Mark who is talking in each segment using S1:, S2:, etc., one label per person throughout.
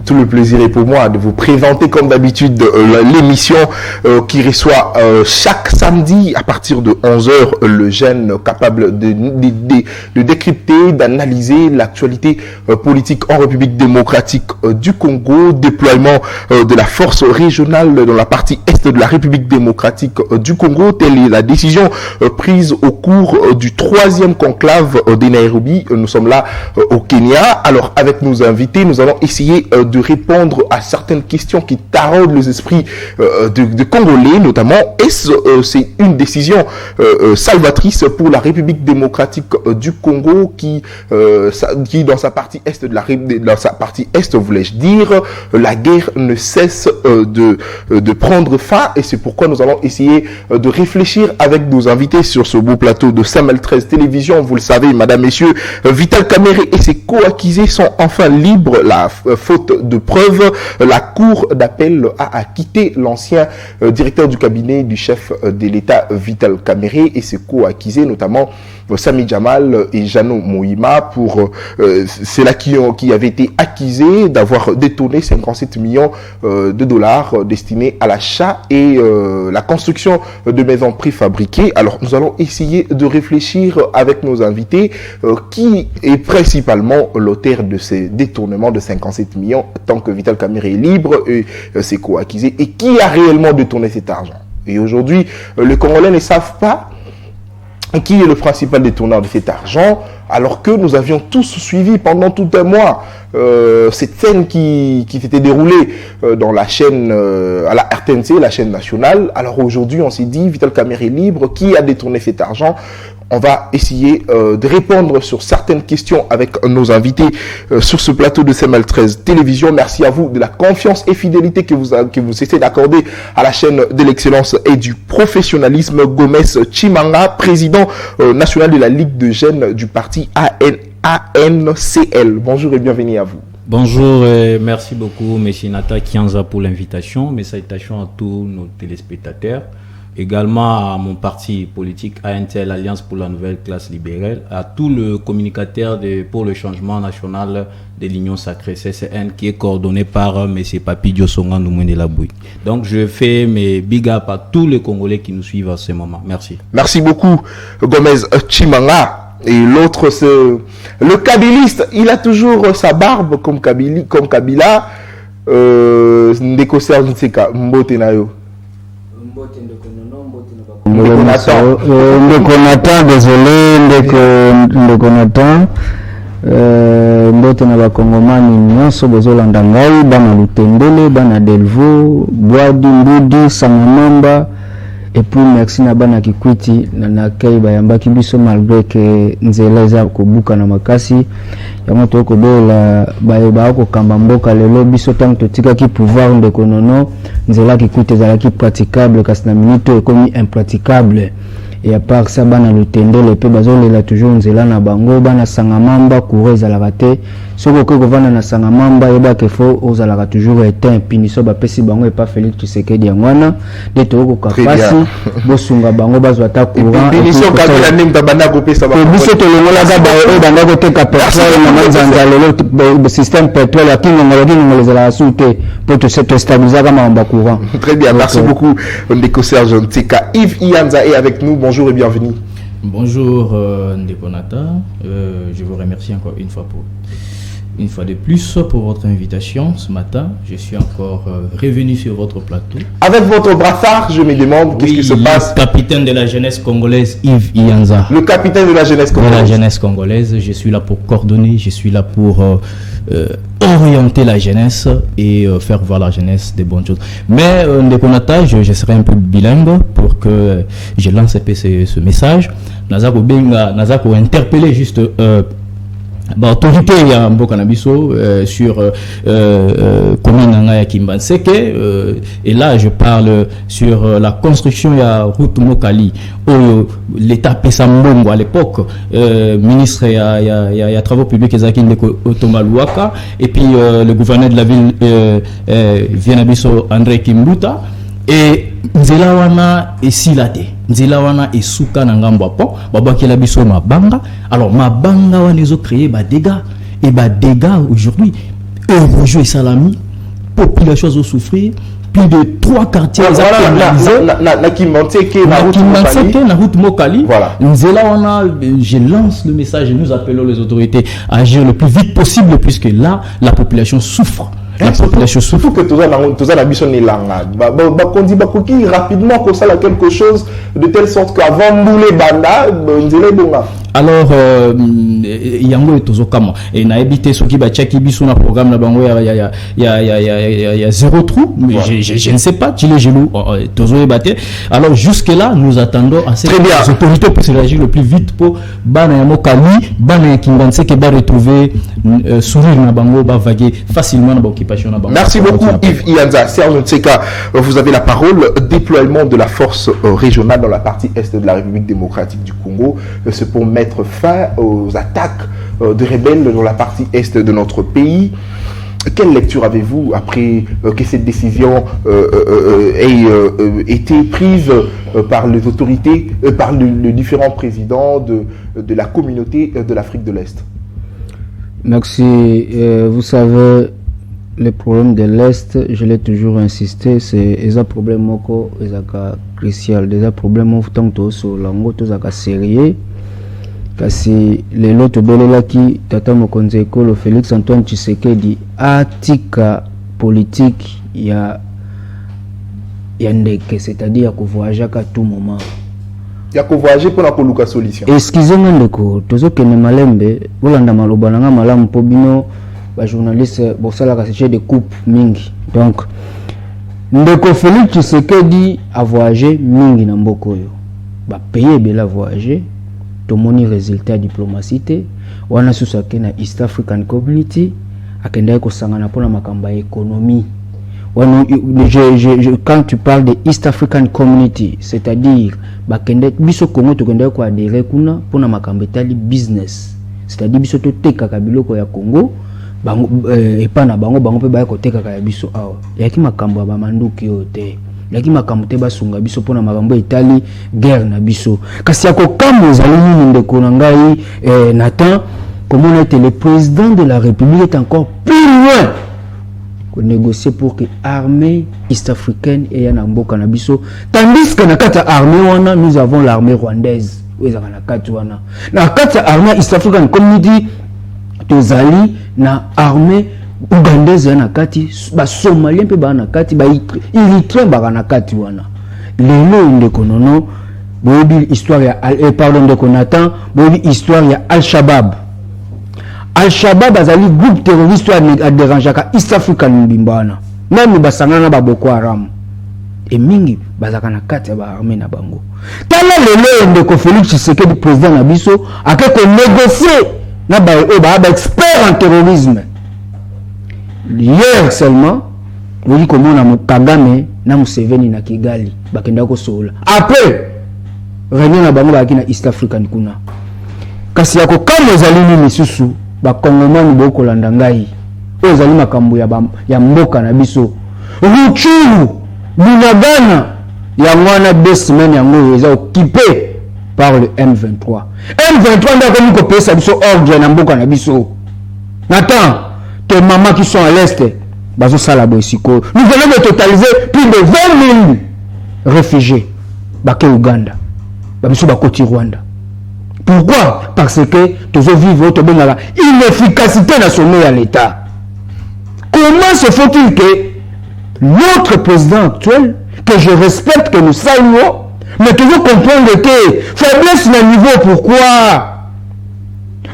S1: tout le plaisir est pour moi de vous présenter comme d'habitude l'émission qui reçoit chaque samedi à partir de 11h le jeune capable de décrypter, d'analyser l'actualité politique en République démocratique du Congo, déploiement de la force régionale dans la partie est de la République démocratique du Congo. Telle est la décision prise au cours du 3e conclave de Nairobi. Nous sommes là au Kenya. Alors avec nos invités, nous allons essayer de répondre à certaines questions qui taraudent les esprits de Congolais, notamment est-ce c'est une décision salvatrice pour la République démocratique du Congo qui dans sa partie est dans sa partie est, voulais-je dire, la guerre ne cesse de prendre fin, et c'est pourquoi nous allons essayer de réfléchir avec nos invités sur ce beau plateau de Samuel 13 Télévision. Vous le savez, mesdames, messieurs, Vital Kamerhe et ses co-accusés sont enfin libres. La faute de preuve, la cour d'appel a acquitté l'ancien directeur du cabinet du chef de l'État Vital Kamerhe et ses co-accusés, notamment Sami Jamal et Jano Mohima, pour c'est là qui avaient été accusés d'avoir détourné 57 millions de dollars destinés à l'achat et la construction de maisons préfabriquées. Alors nous allons essayer de réfléchir avec nos invités qui est principalement l'auteur de ces détournements de 57 millions tant que Vital Kamerhe est libre et ses co-accusés, et qui a réellement détourné cet argent. Et aujourd'hui, les Congolais ne savent pas qui est le principal détourneur de cet argent, alors que nous avions tous suivi pendant tout un mois cette scène qui s'était déroulée dans la chaîne, à la RTNC, la chaîne nationale. Alors aujourd'hui, on s'est dit, Vital Kamerhe est libre, qui a détourné cet argent? On va essayer de répondre sur certaines questions avec nos invités sur ce plateau de Samuel 13 Télévision. Merci à vous de la confiance et fidélité que vous essayez d'accorder à la chaîne de l'excellence et du professionnalisme. Gomez Chimanga, président national de la Ligue de jeunes du parti ANCL. Bonjour et bienvenue à vous.
S2: Bonjour et merci beaucoup, M. Nata Kianza, pour l'invitation. Mes salutations à tous nos téléspectateurs. Également à mon parti politique ANTL, Alliance pour la Nouvelle Classe Libérale, à tout le communicateur pour le changement national de l'Union Sacrée CCN qui est coordonné par M. Papi Diosonga Noumouné-Labouy. Donc je fais mes big up à tous les Congolais qui nous suivent à ce moment. Merci. Merci beaucoup,
S1: Gomez Chimanga. Et l'autre, c'est le kabiliste. Il a toujours sa barbe comme Kabila. Ndeko Serge Nseka, Mbote Nayo.
S3: Ndekonatan, désolé, Ndekonatan, mbote na bakongomani nyonso bozolanda ngai, bana Lutendele, bana Delvaux, Bwadi, Mbudi, Sangamamba, et puis merci na bana Kikwiti na kai bayambaki biso malgré que nzela eza kobuka na makasi yango toko dola ba ko kamba mboka lelo biso tant totika ki pouvoir ndeko nono nzela Kikwiti ezalaki praticable kasi na minute ekomi impraticable. Et à part ça, bana Lutendele pe bazolela toujours nzela na bango, bana Sangamamba coureur ezalaka te soko ko vana na Sangamamba yeba ke fo ozalaka toujours éteint piniso ba pesi bango et pas Félix Tshisekedi yangwana de toko kapasi bosunga bango bazwata courant
S1: piniso kabila nemta bana ko pesa bango
S3: biso to longola ga ba e banga ko te ka pétrole na manzanza le système pétrole akingo ngologi ngolezala sute pour tout cette stabiliser kama mamba courant.
S1: Très bien, merci beaucoup Ndeko Serge Nseka. Yves Ianza est avec nous. Bonjour et bienvenue.
S2: Bonjour Ndekonata, je vous remercie encore une fois de plus pour votre invitation ce matin. Je suis encore revenu sur votre plateau.
S1: Avec votre brassard, je me demande qu'est-ce qui se passe.
S2: Le capitaine de la jeunesse congolaise, Yves Ianza.
S1: Le capitaine de la jeunesse congolaise.
S2: De la jeunesse congolaise, je suis là pour coordonner, je suis là pour orienter la jeunesse et faire voir la jeunesse des bonnes choses. Mais Ndekonata, je serai un peu bilingue pour que je lance un peu ce message. Nazako Benga, Nazako interpeller juste autorité ya mboka na biso sur commune ya Kimbanseke, et là je parle sur la construction ya route Mokali où l'état pesa mbongo à l'époque, ministre ya travaux publics ezaki ndeko Otomba Luaka, et puis le gouverneur de la ville Vienabiso André Kimbuta, et nzela wana esilate nzela wana esuka na ngambo apo babakela biso mabanga. Alors mabanga wana ezo créer ba dégâts, et ba dégâts aujourd'hui Eurojo et Salami, population a souffert, plus de 3 quartiers.
S1: Na
S2: route Mokali.
S1: Voilà.
S2: Je lance le message et nous appelons les autorités à agir le plus vite possible, puisque là, la population souffre. La population souffre.
S1: Surtout que tout ça la mission est là. On dit rapidement qu'on sait quelque chose de telle sorte qu'avant Moulé Banda,
S2: alors yango etozokama et na habité ce qui ba tchaki biso na programme na bango il y a zéro trou, mais je ne sais pas tu les genoux tozo ebate. Alors jusque là nous attendons à ces autorités pour se réagir le plus vite pour bana ya Mokali bana ya Kinganse que ba retrouver sourire na bango ba vaguer facilement na occupation na bango.
S1: Merci beaucoup Yves Ianza. Serge Ntseka, vous avez la parole. Déploiement de la force régionale dans la partie est de la République démocratique du Congo, c'est pour mettre fin aux attaques de rebelles dans la partie est de notre pays. Quelle lecture avez-vous après que cette décision ait été prise par les autorités, par les différents présidents de la communauté de l'Afrique de l'Est?
S3: Merci. Vous savez, le problème de l'Est, je l'ai toujours insisté, c'est un problème crucial, des problèmes tant que sur l'angle sérieux. Kasi lelo tobelelaki tata mokonzi ekolo Félix Antoine Tshisekedi atika politique ya ndeke, c'est-à-dire ya voyager à tout moment.
S1: Ya voyager pour la koluka solution.
S3: Excusez-moi ndeko, tozokende malembe bolanda maloba nanga malamu po bino ba journaliste bosala ka sujet de coupe mingi. Donc ndeko Félix Tshisekedi a voyager mingi na mboko yo. Ba payer bela voyager. Tomoni résultat diplomatie wana susake na East African Community akenda ko sangana pona makamba économie wana quand tu parles de East African Community, c'est-à-dire bakende biso Congo tokenda ko adhérer kuna pona makamba tali business, c'est-à-dire biso to teka kabiloko ya Congo bango epana bango pe ba ko teka ka biso awa yaki makambo ba manduki yote laki makambo te basunga biso pona makambo etali guerre na biso kasi yako kamo zali ndeko na ngai Nathan, comment on était le président de la République est encore plus loin pour négocier pour que l'armée est-africaine ait un mboka na biso, tandis que na kata armée wana nous avons l'armée rwandaise oza na kata wana na kata armée est-africaine community tozali na armée ougandaise na kati ba somalien pe ba na kati ba Eritrea ba na kati wana lelo ndeko nono bobi histoire ya pardon ndeko Nathan bobi histoire ya Al-Shabaab azali groupe terroriste a déranger ka East African mbimbana même basangana ba Boko Haram et mingi bazaka na kati ba armée na bango tala lelo ndeko Félix Tshisekedi président na biso akeko négocier na ba expert en terrorisme. Hier seulement, vous dites comment on a Kagame na Museveni na Kigali bakenda ko sola. Après, réunion na bango bakina East African kuna. Kasi yako kama ezali ni misusu ba Kongomani boko landa ngai. Ozali makambo ya mboka na biso. Ruchuru, Bunagana ya mwana 2 semaines yango eza occupé par le M23. M23 ndako miko pesa biso ordre na mboka na biso. Nathan tes mamans qui sont à l'est, nous venons de totaliser plus de 20 000 réfugiés au Ouganda, au Rwanda. Pourquoi? Parce que tous vivent une inefficacité nationale à l'État. Comment se faut-il que notre président actuel, que je respecte, que nous saluons, mais toujours comprendre que faiblesse na niveau, pourquoi?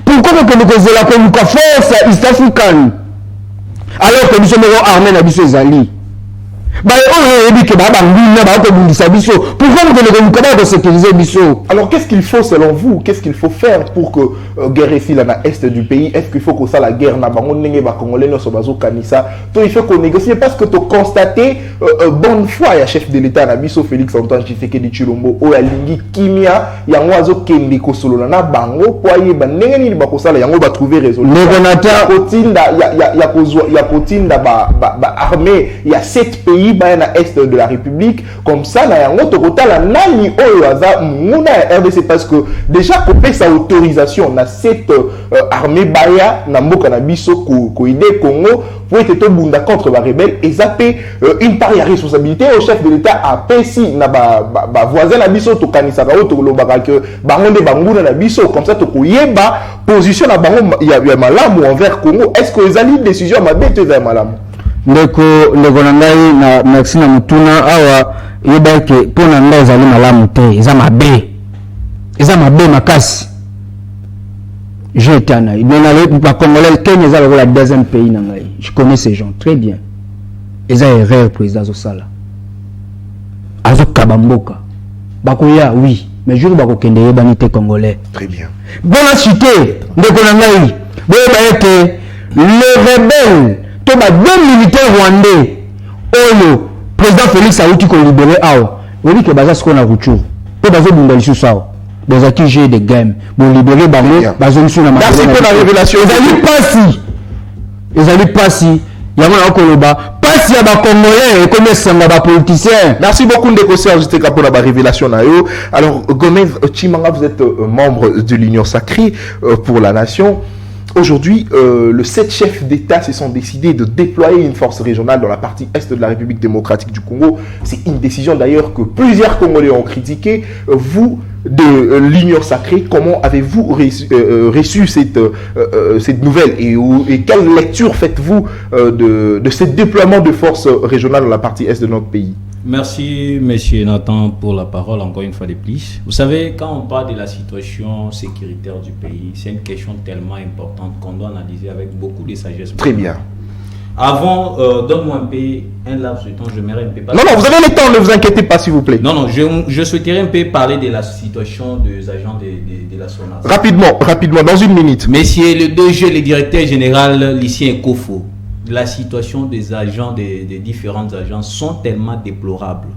S3: Pourquoi que nous faisons la force East African? Alors que nous sommes armés na biso ezali
S1: alors qu'est-ce qu'il faut selon vous, qu'est-ce qu'il faut faire pour que guerre ici là na est du pays? Est-ce qu'il faut que ça la guerre na bango ndenge ba congolais no sobazo kanisa to il faut qu'on négocie parce que to constater bonne foi ya chef de l'état na biso Félix Antoine Tshisekedi Tshilombo o ya lingi kimia ya ngwazo kendi ko solo na bango poye ba ndenge ni ba ko sala yango ba trouver résolution ya kotinda ya kozwa ya kotinda ba armée ya 7 pays baya na est de la République comme ça na yango tokotala nani oyo aza muna ya RDC parce que déjà kopesa autorisation na cette armée baya na mboka na biso ko aider Congo pour être tobunda contre ba rebelle et zapper une part ya responsabilité au chef de l'État a pesi na ba voisin na biso to kanisa ka to lobaka que bango nde banguna na biso comme ça to koyeba position na bango ya malamu envers Congo. Est-ce que les alliés décision mabe te za malamu
S3: ndeko na ngai na merci na mutuna awa yeba ke pona ngai ezali malamu te eza mabe makasi j'ai été en Haïti. Mais la Congolais, Kenya est le deuxième pays. Je connais ces gens très bien. Ils ont erreur, président Zosala. Azo Kabamboka. Bakoya, oui. Mais je ne sais pas si vous banité Congolais.
S1: Très bien.
S3: Bonne cité de Konangaï. Vous voyez que les rebelles, tous les deux militaires rwandais, le président Félix Aouti qu'on libéré, vous voyez que Baza ce qu'on a retour. Pour Baza Bundalisou Sao. Dans un jeu de game, pour libérer Bango,
S1: merci pour la révélation.
S3: Ils allaient passer. Il y a un Koloba. Passe à la Congolais et comme ça, les politiciens.
S1: Merci beaucoup de Serge pour la révélation. Alors, Gomez Chimanga, vous êtes membre de l'Union Sacrée pour la Nation. Aujourd'hui, les 7 chefs d'État se sont décidés de déployer une force régionale dans la partie est de la République démocratique du Congo. C'est une décision d'ailleurs que plusieurs Congolais ont critiqué. Vous, de l'Union Sacrée, comment avez-vous reçu cette nouvelle et quelle lecture faites-vous de ce déploiement de forces régionales dans la partie est de notre pays?
S2: Merci, monsieur Nathan, pour la parole, encore une fois de plus. Vous savez, quand on parle de la situation sécuritaire du pays, c'est une question tellement importante qu'on doit analyser avec beaucoup de sagesse.
S1: Très bien.
S2: Avant, donne-moi un laps de temps, j'aimerais un peu parler.
S1: Non, vous avez le temps, ne vous inquiétez pas, s'il vous plaît.
S2: Non, je souhaiterais un peu parler de la situation des agents de la SONAS.
S1: Rapidement, dans une minute.
S2: Messieurs, le DG, le directeur général, Lucien Kofo, la situation des agents des différentes agences sont tellement déplorables.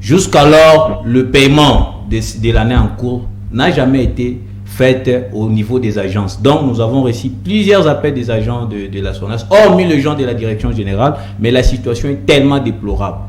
S2: Jusqu'alors, le paiement de l'année en cours n'a jamais été fait au niveau des agences. Donc, nous avons reçu plusieurs appels des agents de la SONAS, hormis les gens de la direction générale, mais la situation est tellement déplorable.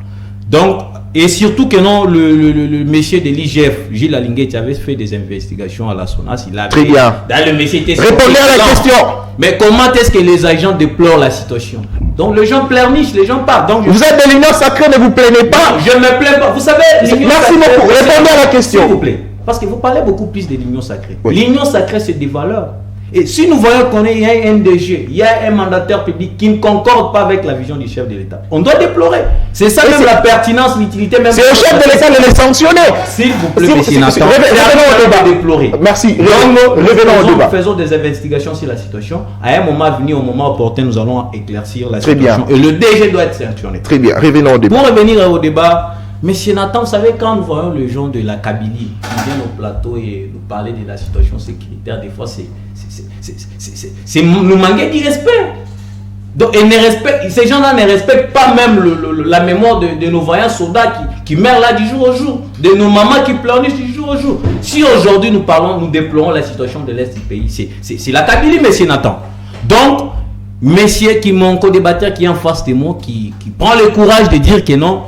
S2: Donc, et surtout que non, le monsieur de l'IGF, Gilles Alinguet, avait fait des investigations à la SONAS. Il avait,
S1: très bien.
S2: Répondez
S1: à la question.
S2: Mais comment est-ce que les agents déplorent la situation? Donc, les gens pleurnichent, les gens partent. Donc,
S1: vous êtes de l'Union Sacrée, ne vous plaignez pas.
S2: Non, je ne me plains pas. Vous savez,
S1: merci beaucoup. Répondez à la question.
S2: S'il vous plaît. Parce que vous parlez beaucoup plus de l'Union Sacrée.
S1: Oui.
S2: L'Union Sacrée, c'est des valeurs. Et si nous voyons qu'il y a un NDG, il y a un mandataire public qui ne concorde pas avec la vision du chef de l'État, on doit déplorer. C'est ça même la pertinence, l'utilité même.
S1: C'est au chef de l'État de les sanctionner.
S2: S'il vous plaît, monsieur Nathan,
S1: revenons au débat.
S2: Déplorer.
S1: Merci. Revenons au débat.
S2: Faisons des investigations sur la situation. À un moment venu, au moment opportun, nous allons éclaircir la
S1: Très
S2: situation.
S1: Bien.
S2: Et le DG doit être sanctionné.
S1: Très bien. Revenons au débat.
S2: Pour revenir au débat, monsieur Nathan, vous savez, quand nous voyons les gens de la Kabylie qui viennent au plateau et nous parler de la situation sécuritaire, des fois, c'est nous manquer de respect. Donc, ces gens-là ne respectent pas même la mémoire de nos voyants soldats qui meurent là du jour au jour, de nos mamans qui pleurnichent du jour au jour. Si aujourd'hui nous déplorons la situation de l'Est du pays, c'est la Kabylie, monsieur Nathan. Donc, messieurs qui m'ont co-débatteur qui est en face de moi, qui prend le courage de dire que non,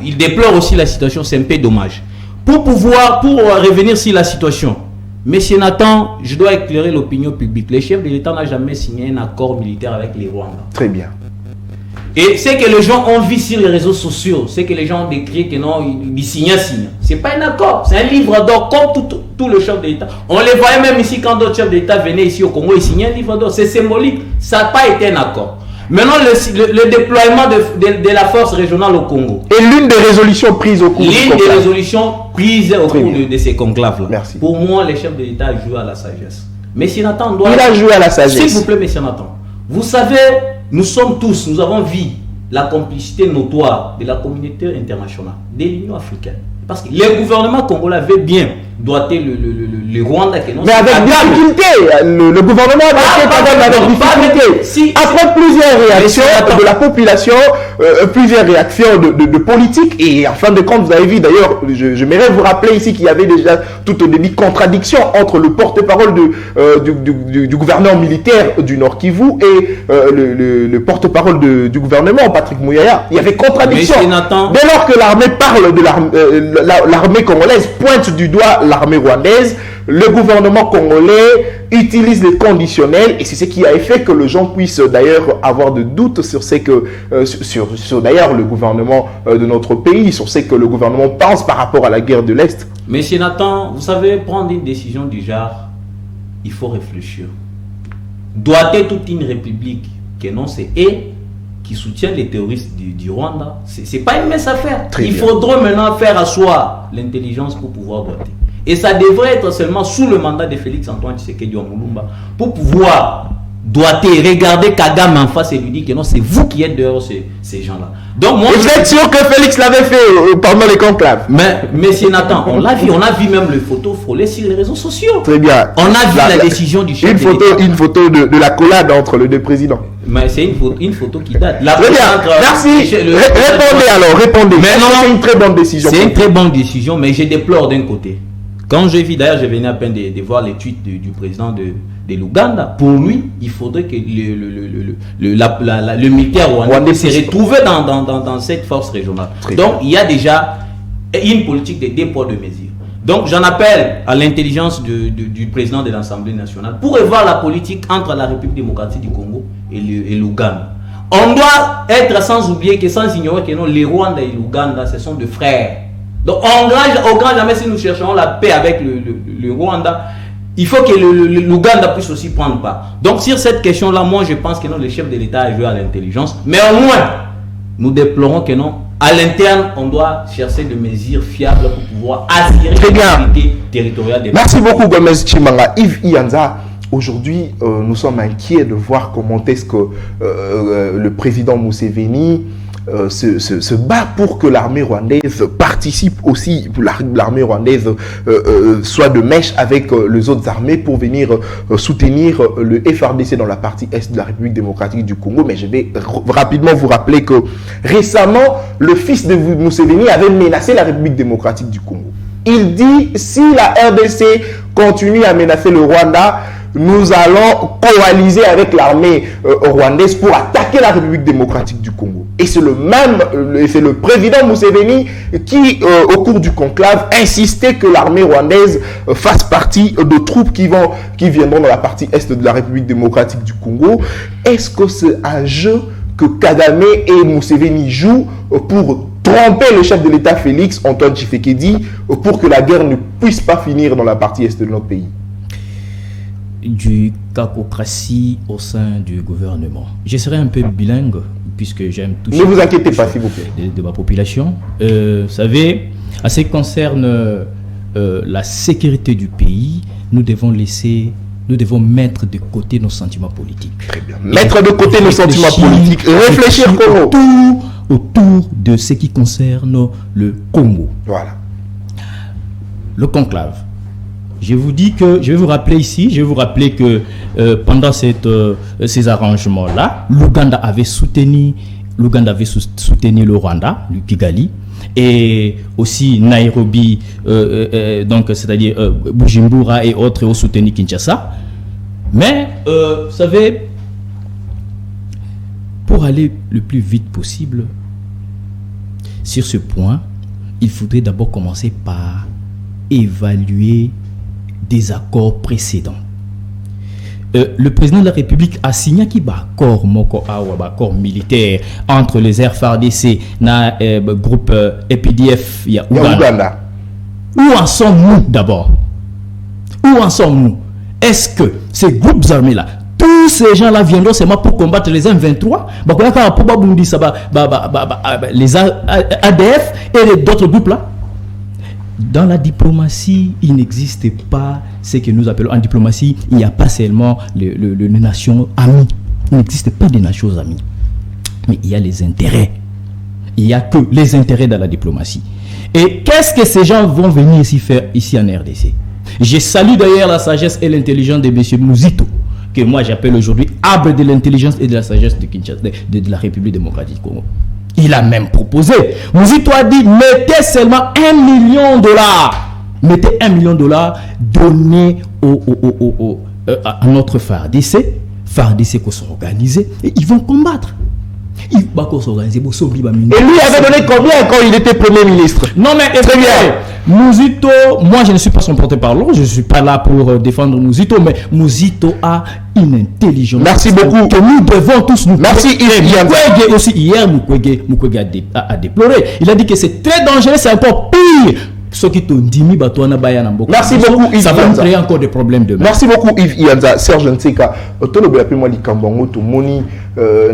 S2: il déplore aussi la situation, c'est un peu dommage. Pour revenir sur la situation, monsieur Nathan, je dois éclairer l'opinion publique. Le chef de l'État n'a jamais signé un accord militaire avec les Rwandais.
S1: Très bien.
S2: Et c'est que les gens ont vu sur les réseaux sociaux, c'est que les gens ont décrit que non, il signe. C'est pas un accord, c'est un livre d'or comme tout le chef de l'État. On les voyait même ici quand d'autres chefs d'État venaient ici au Congo, ils signaient un livre d'or. C'est symbolique, ça n'a pas été un accord. Maintenant, le déploiement de la force régionale au Congo.
S1: Et l'une des résolutions prises au cours
S2: L'une des résolutions prises au cours de ces conclaves-là.
S1: Merci.
S2: Pour moi, les chefs de l'État jouent à la sagesse. Monsieur Nathan doit...
S1: Il a joué à la sagesse.
S2: S'il vous plaît, monsieur Nathan. Vous savez, nous avons vu la complicité notoire de la communauté internationale, de l'Union africaine. Parce que les gouvernements congolais avaient bien doigté le Rwanda.
S1: Mais avec difficulté, le gouvernement a doigté avec difficulté. Après plusieurs réactions de la population, plusieurs réactions de politique. Et en fin de compte, vous avez vu d'ailleurs, j'aimerais vous rappeler ici qu'il y avait déjà tout au début contradiction entre le porte-parole du gouverneur militaire du Nord Kivu et le porte-parole du gouvernement, Patrick Mouyaya. Il y avait contradiction. Dès lors que l'armée parle de l'armée congolaise, pointe du doigt l'armée rwandaise, le gouvernement congolais utilise les conditionnels, et c'est ce qui a fait que les gens puissent d'ailleurs avoir de doutes sur ce que sur d'ailleurs le gouvernement de notre pays, sur ce que le gouvernement pense par rapport à la guerre de l'Est.
S4: Monsieur Nathan, vous savez, prendre une décision du genre, il faut réfléchir. Doit-être toute une république que non c'est qui soutient les terroristes du Rwanda, c'est pas une mince affaire. Il faudra maintenant faire asseoir l'intelligence pour pouvoir doiter. Et ça devrait être seulement sous le mandat de Félix Antoine Tshisekedi Mulumba pour pouvoir doiter, regarder Kagame en face et lui dire que non, c'est vous qui êtes dehors ces gens-là. Donc moi,
S1: vous êtes sûr que Félix l'avait fait pendant les conclaves?
S4: Mais monsieur Nathan, on l'a vu, on a vu même les photos frôler sur les réseaux sociaux.
S1: Très bien.
S4: On a vu la décision du chef
S1: une photo de la collade entre les deux présidents.
S4: Mais c'est une photo qui date.
S1: Très bien. Merci. Répondez.
S4: Mais non,
S1: c'est une très bonne décision.
S4: C'est une très bonne décision, mais je déplore d'un côté. Quand j'ai vu, d'ailleurs, je venais à peine de voir les tweets du président de l'Ouganda. Pour lui, il faudrait que le militaire rwandais se retrouve dans cette force régionale. Donc, il y a déjà une politique de dépôt de mesures. Donc, j'en appelle à l'intelligence du président de l'Assemblée nationale pour revoir la politique entre la République démocratique du Congo et l'Ouganda. On doit être sans oublier que sans ignorer que non, les Rwandais et l'Ouganda, ce sont deux frères. Donc, au grand jamais, si nous cherchons la paix avec le Rwanda, il faut que l'Ouganda puisse aussi prendre part. Donc, sur cette question-là, moi, je pense que non, le chef de l'État a joué à l'intelligence. Mais au moins, nous déplorons que non, à l'interne, on doit chercher des mesures fiables pour pouvoir assurer l'intégrité territoriale des
S1: Merci beaucoup, Gomez Tshimanga. Yves Ianza, aujourd'hui, nous sommes inquiets de voir comment est-ce que le président Museveni se bat pour que l'armée rwandaise participe aussi, l'armée rwandaise soit de mèche avec les autres armées pour venir soutenir le FARDC dans la partie est de la République démocratique du Congo. Mais je vais rapidement vous rappeler que récemment, le fils de Museveni avait menacé la République démocratique du Congo. Il dit, si la RDC continue à menacer le Rwanda, nous allons coaliser avec l'armée rwandaise pour attaquer la République démocratique du Congo. Et c'est le président Museveni qui, au cours du conclave, insistait que l'armée rwandaise fasse partie de troupes qui viendront dans la partie est de la République démocratique du Congo. Est-ce que c'est un jeu que Kagame et Museveni jouent pour tromper le chef de l'État Félix Antoine Tshisekedi pour que la guerre ne puisse pas finir dans la partie est de notre pays?
S2: Du cacocratie au sein du gouvernement. Je serai un peu bilingue puisque j'aime toucher.
S1: Ne vous inquiétez pas, s'il vous plaît.
S2: De ma population. Vous savez, en ce qui concerne la sécurité du pays, nous devons mettre de côté nos sentiments politiques.
S1: Très bien. Mettre de côté nos sentiments politiques. Réfléchir
S2: autour de ce qui concerne le Congo.
S1: Voilà.
S2: Le conclave. Je vais vous rappeler que pendant ces arrangements-là, l'Ouganda avait soutenu le Rwanda, le Kigali, et aussi Nairobi, donc c'est-à-dire Bujumbura et autres ont soutenu Kinshasa. Mais vous savez, pour aller le plus vite possible sur ce point, il faudrait d'abord commencer par évaluer des accords précédents. Le président de la République a signé un accord militaire entre les FARDC et le groupe EPDF et Ouganda. Où en sommes-nous d'abord? Où en sommes-nous? Est-ce que ces groupes armés-là, tous ces gens-là viendront seulement pour combattre les M23, les ADF et d'autres groupes-là? Dans la diplomatie, il n'existe pas ce que nous appelons en diplomatie, il n'y a pas seulement les nations amies. Il n'existe pas de nations amies. Mais il y a les intérêts. Il n'y a que les intérêts dans la diplomatie. Et qu'est-ce que ces gens vont venir ici faire ici en RDC? Je salue d'ailleurs la sagesse et l'intelligence de M. Mouzito, que moi j'appelle aujourd'hui arbre de l'intelligence et de la sagesse de Kinshasa, de la République démocratique du Congo. Il a même proposé. Mouzito a dit, mettez seulement $1 million. Mettez $1 million, donnez à notre FARDC. FARDC qu'on s'organiser et ils vont combattre. Ils vont s'organiser. Et
S1: lui avait donné combien quand il était Premier ministre?
S2: Non mais très bien. Mouzito, moi je ne suis pas son porte-parole, je ne suis pas là pour défendre Mouzito, mais Mouzito a une intelligence.
S1: Merci beaucoup.
S2: Que nous devons tous nous.
S1: Merci
S2: Mukwege aussi, hier Mukwege a déploré. Il a dit que c'est très dangereux, c'est encore pire. Merci
S1: beaucoup Yves.
S2: Ça va créer encore des problèmes demain.
S1: Merci beaucoup Yves Ianza. Serge Ntseka, moi Likambongo to moni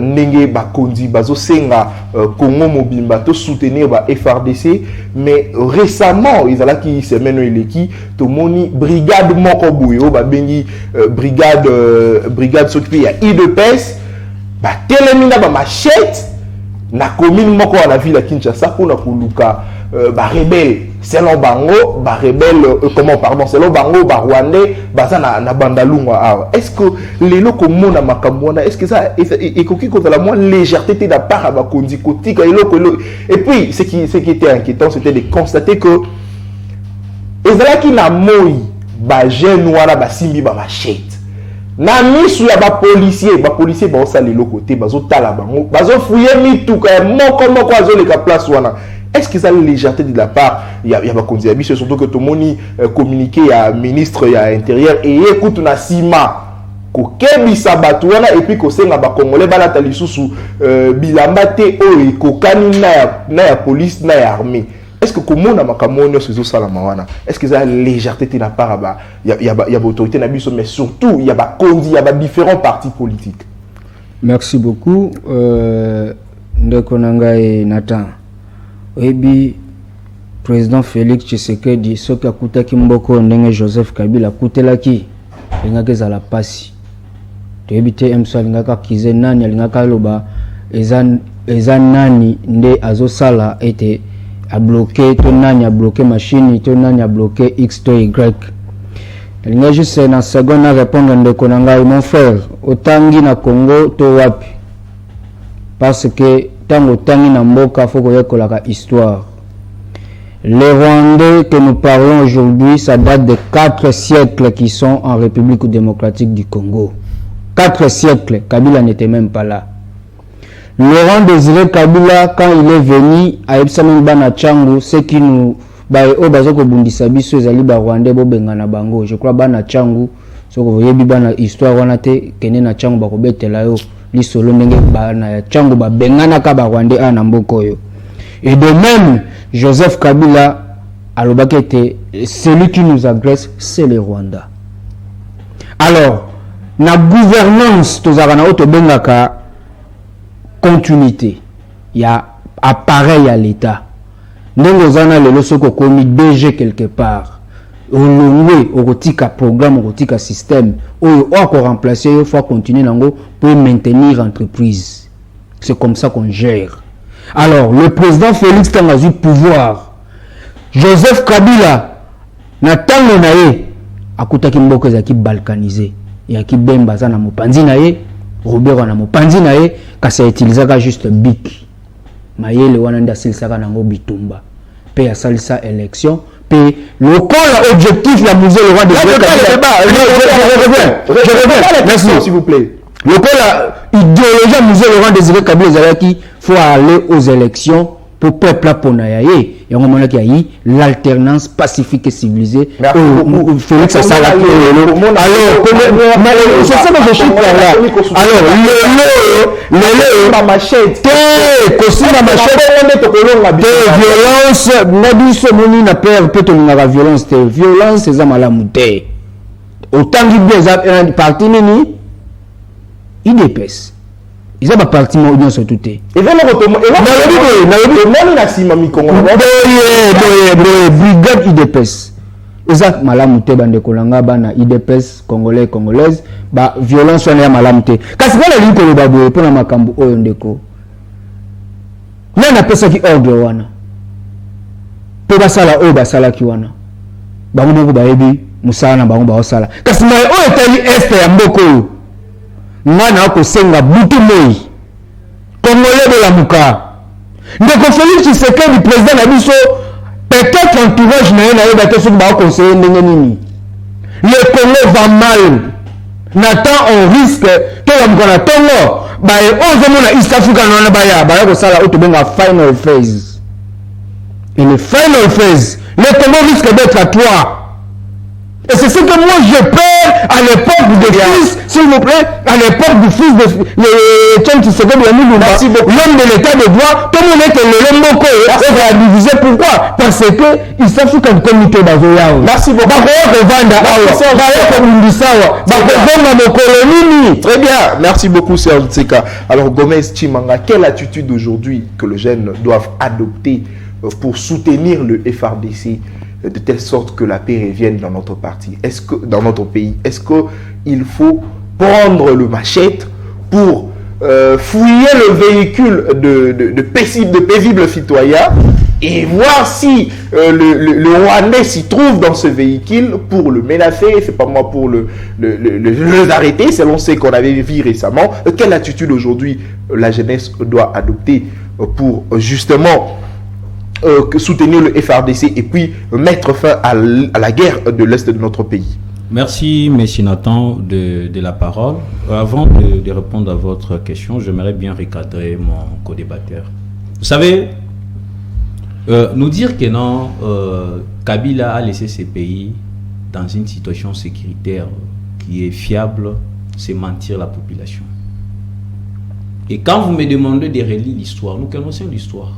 S1: ndenge bakondi bazo senga Congo Mobimba to soutenir ba FRDC, mais récemment ils ala ki semaine eleki to moni brigade moko boyo ba bengi brigade s'occuper ya IDPS ba telemina ba machette na commune moko na ville ya Kinshasa pour na kuluka ba rebelle selon bango ba rebelle selon bango ba rwandais baza na bandalungwa. Est-ce que les locaux mona makamona, est-ce que ça ekoki ko la moins légèreté de la part ba kondi kotika et puis ce qui était inquiétant, c'était de constater que ezala ki na moi ba jeune wana ba simbi ba machette na misu ya ba policier ba osala le côté bazo tala bango bazo fouiller mituka moko azo leka place wana. Est-ce que ça a une légèreté de la part? Il y a pas comme dit, surtout que tout le monde communiqué à ministre à intérieur et écoute na sima ko kebi sabatouana et puis ko senga ba congolais ba latali susu bilamba te o ko kani na ya police na ya armée. Est-ce que comment na makamonyo sur salama wana? Est-ce que ça a une légèreté de la part ba il y a autorité na biso, mais surtout il y a ba kondi, il y a différents partis politiques.
S3: Merci beaucoup ndeko nangai Nathan. Ebi président Félix Tshisekedi soki akutaki mboko ndenge Joseph Kabila akutelaki alingaka ezala pasi toyebi te emso alingaka kize nani alingaka loba eza nani nde azosala ete abloqué to nani abloqué machine to nani abloqué X to Y. Alinga juste na seconde na répondre ndeko nangai mon frère otangi na Congo to wapi parce que tango tangi na mboka faut que la histoire. Les Rwandais que nous parlons aujourd'hui, ça date de 4 siècles qui sont en République démocratique du Congo. 4 siècles, Kabila n'était même pas là. Laurent Désiré Kabila, quand il est venu à Epsamen Bana Tchango, c'est qui nous bazoko bundisa biso ezali ba Rwandais bo bengana bango. Je crois Bana Tchango, so ko yebi bana histoire wana te kene na Tchango ba ko betela yo. Lisolo ndenge bana ya Tchango ba bengana ka ba Rwandais ana mboko yo. Et de même Joseph Kabila alobaki était celui qui nous agresse c'est le Rwanda. Alors na gouvernance tozaka na auto bengaka continuité. Il y a appareil à l'état. Ndenge zana lelo soko komi DG quelque part. Olongwe okotika programme okotika système oyo ko remplacer il faut continuer nango pour maintenir l'entreprise. C'est comme ça qu'on gère. Alors le président Félix Tangazu pouvoir Joseph Kabila na tango na ye akutaki mboko za ki balkanisé ya ki bemba za na mopanzi na ye Robert na mopanzi na ye kasi utilisaka juste bic mayele wana nda silisaka nango bitumba pe ya salisa élection. Puis le col objectif la musée le roi de merci s'il vous plaît. Le col idéologie musée le roi des Kabila qui faut aller aux élections pour peuple ponayaye et on mona qui l'alternance pacifique et civilisée Félix Salaki alors c'est ça que je suis là alors le machette kosina machette violence nabiso moni na père peut na violence te violence c'est malamu te autant que bien parti nini IDPS ils ont pas parti mon audience tout et vraiment brigade IDPS ils ont malamu te bande kolanga bana IDPS congolaise ba violence on ya malamu te kasi bana liko le babo pour na makambo oyo ndeko nana pesa ki ordre wana pe basala oyo basala ki wana bango moko bayebi musala na bango ba osala kasi mai oyo tali est ya mboko oyo ngana ko senga butu moi congolais de la muka ndeko Félix Tshisekedi président na biso peut-être entourage na ye na yeba te soki bakoconseiller ndenge nini. Le Congo va mal. Nathan on risque que la mokona tongo baye ozomona East Africa na baya kosala oyo tobenga final phase. Et le final phase, le Congo risque d'être à 3. Et c'est ce que moi je peur à l'époque de fils, s'il vous plaît, à l'époque du fils de l'homme de l'état de droit, tout le monde est le Lomboko, on va diviser. Pourquoi? Parce que il s'agit comme comité d'Azoyao. Merci beaucoup.
S1: Très bien, merci beaucoup Serge Tseka. Alors Gomez Chimanga, quelle attitude aujourd'hui que les jeunes doivent adopter pour soutenir le FRDC de telle sorte que la paix revienne dans notre parti, dans notre pays? Est-ce qu'il faut prendre le machette pour fouiller le véhicule de paisibles citoyens et voir si le Rwandais s'y trouve dans ce véhicule pour le menacer? C'est pas moi pour le arrêter, selon ce qu'on avait vu récemment. Quelle attitude aujourd'hui la jeunesse doit adopter pour justement soutenir le FRDC et puis mettre fin à la guerre de l'Est de notre pays?
S4: Merci, M. Nathan, de la parole. Avant de répondre à votre question, j'aimerais bien recadrer mon co-débatteur. Vous savez, nous dire que non, Kabila a laissé ces pays dans une situation sécuritaire qui est fiable, c'est mentir la population. Et quand vous me demandez de relire l'histoire, nous connaissons l'histoire.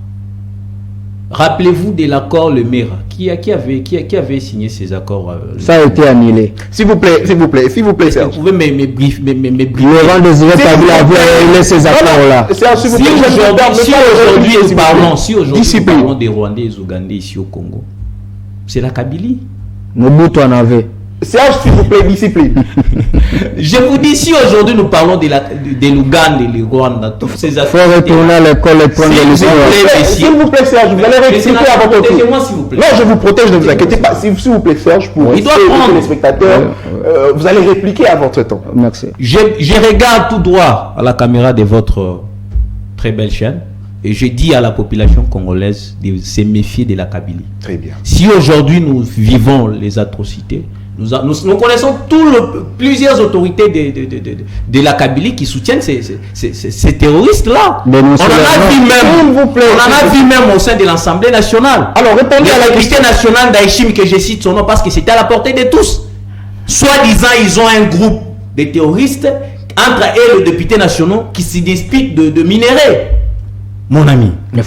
S4: Rappelez-vous de l'accord Le Mera. Qui avait signé ces accords?
S3: Ça a été annulé.
S1: S'il vous plaît, Serge.
S4: Vous pouvez me briefer.
S3: Laurent Désiré Kabila avait annulé ces accords-là.
S4: Si aujourd'hui nous parlons des Rwandais et des Ougandais ici au Congo, c'est la Kabylie.
S3: Mobutu en avait.
S1: Serge, s'il vous plaît, discipline.
S4: Je vous dis, si aujourd'hui nous parlons de l'Ouganda et du Rwanda, tous ces affaires.
S3: Il faut retourner à l'école et prendre l'histoire.
S1: S'il vous plaît, Serge, vous allez réexpliquer à votre tour.
S4: Protégez-moi, s'il vous plaît.
S1: Non, je vous protège, ne vous inquiétez pas. S'il vous plaît, Serge, pour les téléspectateurs, vous allez répliquer à votre temps.
S3: Merci.
S4: Je regarde tout droit à la caméra de votre très belle chaîne et je dis à la population congolaise de se méfier de la Kabylie.
S1: Très bien.
S4: Si aujourd'hui nous vivons les atrocités, nous connaissons plusieurs autorités de la Kabylie qui soutiennent ces terroristes-là. On en a vu même au sein de l'Assemblée nationale. Alors répondez à la question nationale d'Aïchim, que je cite son nom parce que c'était à la portée de tous. Soi-disant, ils ont un groupe de terroristes, entre eux et les députés nationaux, qui se disputent de minerais. Mon ami. Donc,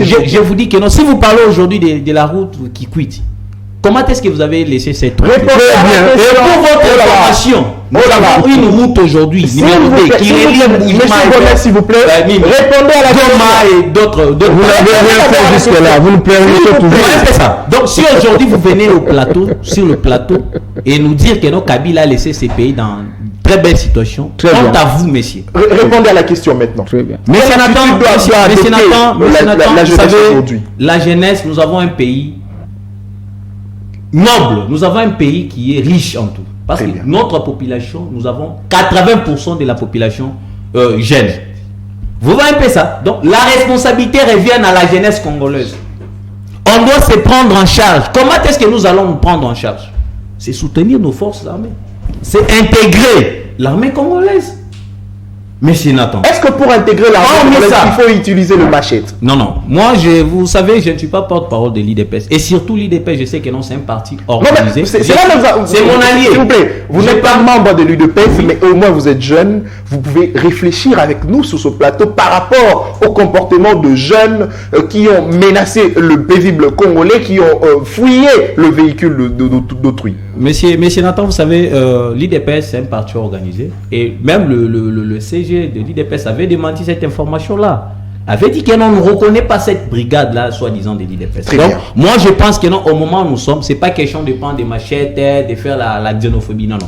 S4: je vous dis que non. Si vous parlez aujourd'hui de la route qui quitte, comment est-ce que vous avez laissé cette route? Et pour votre information, nous avons une route aujourd'hui, numéro 2, qui relie Boujma,
S1: s'il vous plaît.
S4: Répondez à la question. Et d'autres.
S3: Vous n'avez rien fait jusque-là. Vous nous permettez toujours.
S4: Ça. Donc, si aujourd'hui vous venez sur le plateau, et nous dire que nos Kabila a laissé ces pays dans très belle situation, quant à vous, messieurs.
S1: Répondez à la question maintenant.
S3: Très bien.
S4: Mais Nathan, vous savez, la jeunesse, nous avons un pays noble, nous avons un pays qui est riche en tout. Parce que notre population, nous avons 80% de la population jeune. Vous voyez un peu ça? Donc la responsabilité revient à la jeunesse congolaise. On doit se prendre en charge. Comment est-ce que nous allons nous prendre en charge? C'est soutenir nos forces armées. C'est intégrer l'armée congolaise. Monsieur Nathan.
S1: Est-ce que pour intégrer l'armée congolaise, il faut utiliser le machette?
S4: Non. Moi, vous savez, je ne suis pas porte-parole de l'IDPS. Et surtout l'IDPS, je sais que non, c'est un parti organisé. C'est mon allié.
S1: S'il vous plaît, vous n'êtes pas membre de l'IDPS, mais au moins vous êtes jeune. Vous pouvez réfléchir avec nous sur ce plateau par rapport au comportement de jeunes qui ont menacé le paisible Congolais, qui ont fouillé le véhicule d'autrui.
S4: Monsieur Nathan, vous savez, l'IDPS, c'est un parti organisé. Et même le CG de l'IDPS avait démenti cette information-là. Avait dit que non, on ne reconnaît pas cette brigade-là, soi-disant de l'IDPS. Donc, moi, je pense que non, au moment où nous sommes, ce n'est pas question de prendre des machettes, de faire la xénophobie. Non.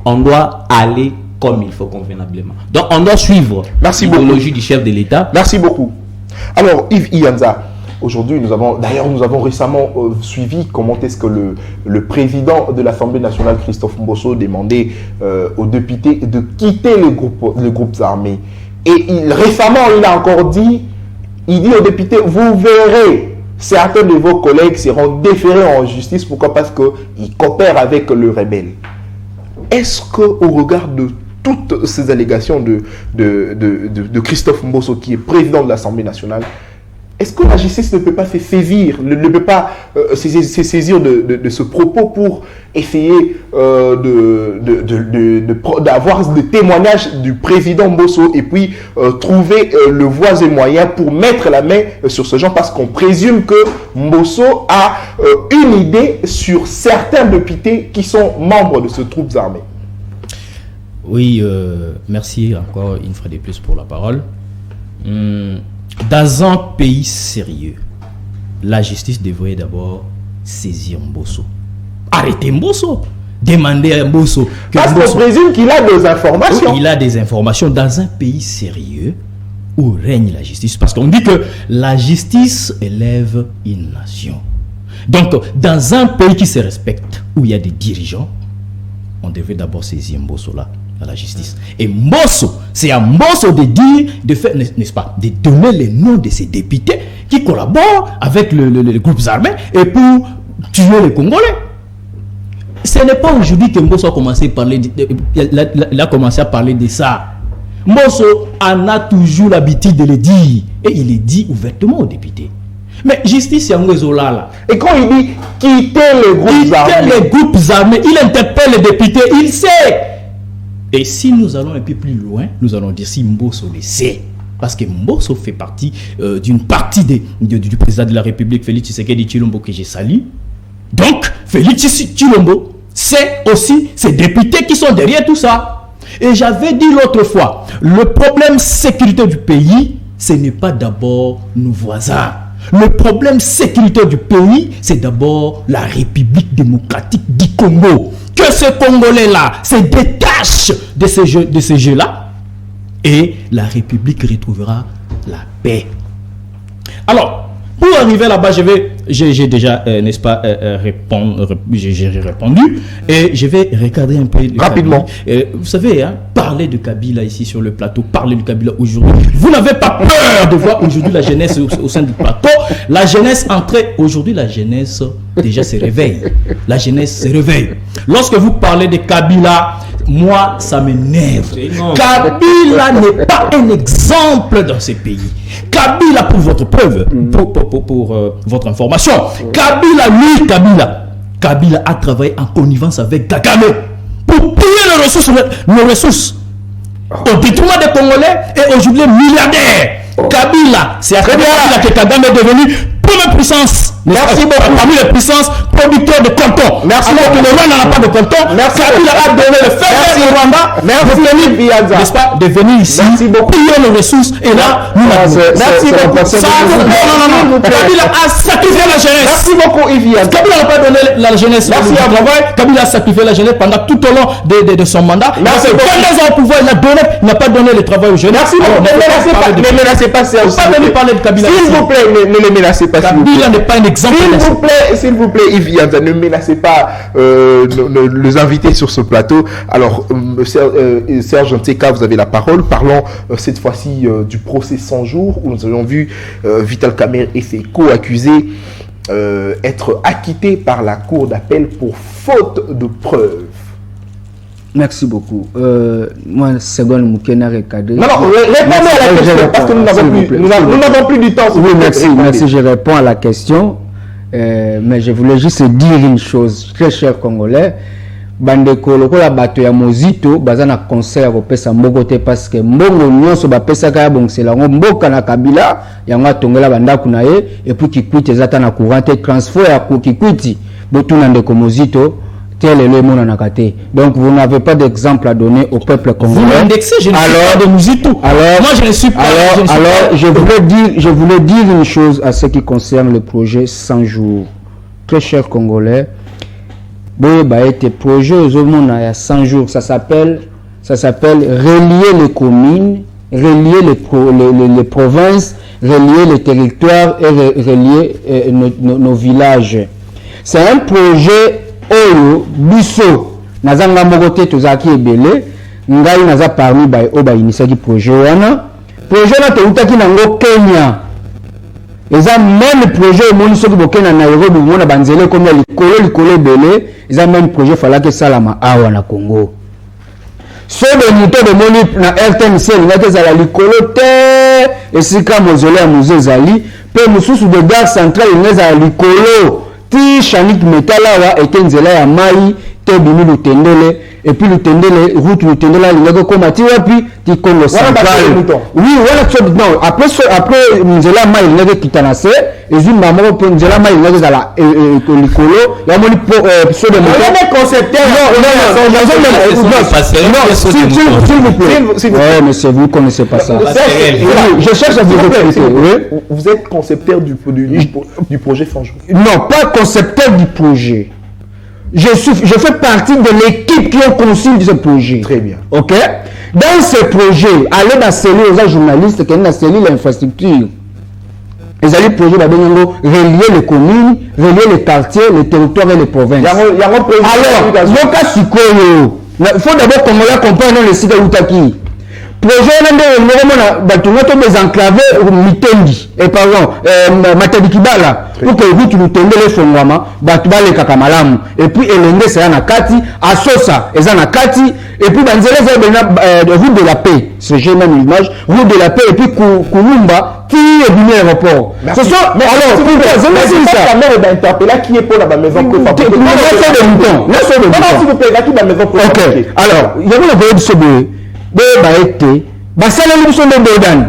S4: On doit aller comme il faut convenablement. Donc, on doit suivre l'idéologie du chef de l'État.
S1: Merci beaucoup. Alors, Yves Ianza, aujourd'hui, nous avons récement suivi comment est-ce que le président de l'Assemblée nationale, Christophe Mbosso, demandait aux députés de quitter les groupes armés. Et récemment, il a encore dit il dit aux députés, vous verrez, certains de vos collègues seront déférés en justice. Pourquoi? Parce qu'ils coopèrent avec le rebelle. Est-ce qu'au regard de toutes ces allégations de Christophe Mbosso, qui est président de l'Assemblée nationale, est-ce que la justice ne peut pas se saisir, ne peut pas se saisir de ce propos pour essayer d'avoir des témoignages du président Mbosso et puis trouver le voies et moyens pour mettre la main sur ce genre, parce qu'on présume que Mbosso a une idée sur certains députés qui sont membres de ces troupes armées.
S2: Oui, merci encore une fois de plus pour la parole. Dans un pays sérieux, la justice devrait d'abord saisir Mbosso. Arrêtez Mbosso. Demandez à Mbosso.
S1: Parce qu'on présume qu'il a des informations.
S2: Oui, il a des informations dans un pays sérieux où règne la justice. Parce qu'on dit que la justice élève une nation. Donc, dans un pays qui se respecte, où il y a des dirigeants, on devrait d'abord saisir Mbosso là, à la justice. Et Mbosso, c'est à Mbosso de dire, de faire, n'est-ce pas, de donner les noms de ces députés qui collaborent avec les groupes armés et pour tuer les Congolais. Ce n'est pas aujourd'hui que Mbosso a commencé à parler, il a commencé à parler de ça. Mbosso en a toujours l'habitude de le dire et il le dit ouvertement aux députés. Mais justice, c'est un réseau là.
S1: Et quand il dit quitter
S2: les groupes armés, il interpelle les députés, il sait. Et si nous allons un peu plus loin, nous allons dire si Mbosso le sait. Parce que Mbosso fait partie d'une partie du président de la République, Félix Tshisekedi Tshilombo, que j'ai salue. Donc, Félix Tshilombo, c'est aussi ces députés qui sont derrière tout ça. Et j'avais dit l'autre fois, le problème sécuritaire du pays, ce n'est pas d'abord nos voisins. Le problème sécuritaire du pays, c'est d'abord la République démocratique du Congo. Que ce Congolais-là se détache de ces jeux-là, et la République retrouvera la paix. Alors, pour arriver là-bas, j'ai déjà, n'est-ce pas, j'ai répondu, et je vais regarder un peu
S1: rapidement.
S2: Vous savez, hein, parler de Kabila ici sur le plateau, parler de Kabila aujourd'hui. Vous n'avez pas peur de voir aujourd'hui la jeunesse au sein du plateau. La jeunesse entrée, aujourd'hui la jeunesse déjà se réveille. La jeunesse se réveille. Lorsque vous parlez de Kabila, moi ça m'énerve. Kabila n'est pas un exemple dans ces pays. Kabila, pour votre preuve, pour votre information, Kabila a travaillé en connivence avec Kagame pour piller nos ressources au détriment des Congolais et aujourd'hui milliardaires. Kabila, c'est à Kabila que Kagame est devenu première puissance. Merci beaucoup. Parmi les puissances producteurs de canton. Merci beaucoup. Le Rwanda n'a pas de canton. Kabila a donné le fait au Rwanda. N'est-ce pas, de venir ici, piller nos ressources et là, nous l'avons.
S1: Merci beaucoup.
S2: Non. Kabila a sacrifié la jeunesse.
S1: Merci beaucoup, Yvian.
S2: Kabila n'a pas donné la jeunesse. Merci à travail. Kabila a sacrifié la jeunesse pendant tout au long de son mandat.
S1: Merci beaucoup.
S2: 22 ans au pouvoir, il n'a pas donné le travail aux jeunes.
S1: Merci beaucoup. Ne menacez pas Serge.
S2: Pas venir parler de Kabila.
S1: S'il vous plaît, ne le menacez pas.
S2: Kabila n'est pas un exemple.
S1: S'il vous plaît, Yves Yanza, ne menacez pas les invités sur ce plateau. Alors, Serge Nteka, vous avez la parole. Parlons cette fois-ci du procès 100 jours où nous avons vu Vital Kamerhe et ses co-accusés être acquittés par la cour d'appel pour faute de preuves.
S3: Merci beaucoup. Moi, seconde Moukena recadré.
S1: Non, répondez à la question parce que nous n'avons plus du temps.
S3: Oui, merci. Je réponds à la question. Mais je voulais juste dire une chose, très cher Congolais. Bandeko lokola bato ya mozito baza na concert kopesa mboko te parce que mbongo nyonso bapesa kaya bongsela ngo mboka na Kabila yango atongela bandako na ye et puis kikwiti ezata na courant te transfert ya kikwiti botuna ndeko mozito tel est le monde na kate. Donc vous n'avez pas d'exemple à donner au peuple congolais.
S2: Vous m'indexez, je ne suis pas de mozito. Alors moi je ne suis pas.
S3: Alors je voulais dire une chose à ce qui concerne le projet 100 jours. Très cher Congolais, été projet au monde il y a 100 jours, ça s'appelle relier les communes, relier les provinces, relier les territoires et relier nos villages. C'est un projet oyo biso nazanga mokote tozaki ebele ngai naza parmi ba initiative projet wana te utaki nango Kenya Ils ont même projet au monde, ceux qui sont en Nairobi, ils ont banzélé comme les belé. Ils ont même projet, il fallait que Salama awa na Congo. Ceux de moutons de moni na RTNC, ils ont la licolote, et c'est comme mausolée à musée Zali, puis nous de gare centrale, ils ont la licolo, ti chanik metalawa, et tenzela ya mai, te bimi lutendele, et puis lutendele, route lutendele, il y a comme ati wapi, ti Congo central. Oui, voilà, non, après nzela mai, il y a kitanase, et une maman pour nzela mai, il y a la licolo, il y a moni pour ceux de moutons. Il y a des concepteurs. Non, s'il vous plaît. Ouais, monsieur, vous ne connaissez pas ça. Je cherche à vous expliquer.
S1: Vous êtes concepteur du projet Fanjou?
S3: Non, pas concepteur du projet. Je fais partie de l'équipe qui a conçu ce projet.
S1: Très bien.
S3: Ok? Dans ce projet, allez dans la cellule aux journalistes qui ont dans la cellule l'infrastructure. Les alliés projets relier les communes, relier les quartiers, les territoires et les provinces. Alors, le cas Sikoyo, il faut d'abord qu'on comprenne le site de Outaki. Projet de désenclaver Mitendi et pardon Matadikibala pour que vous tendez les fondements batubale kakamalamu et puis elenge c'est na kati asosa eza na kati et puis banzela za route de la paix c'est j'ai même l'image route de la paix et puis Kulumba qui est venu à l'aéroport ce sont alors
S1: la mère est interpellée qui est pour la maison préfabriquée s'il vous plaît là qui la maison préfabriquée.
S3: Alors il y avait le voyage de ce été basala le biso ndo dan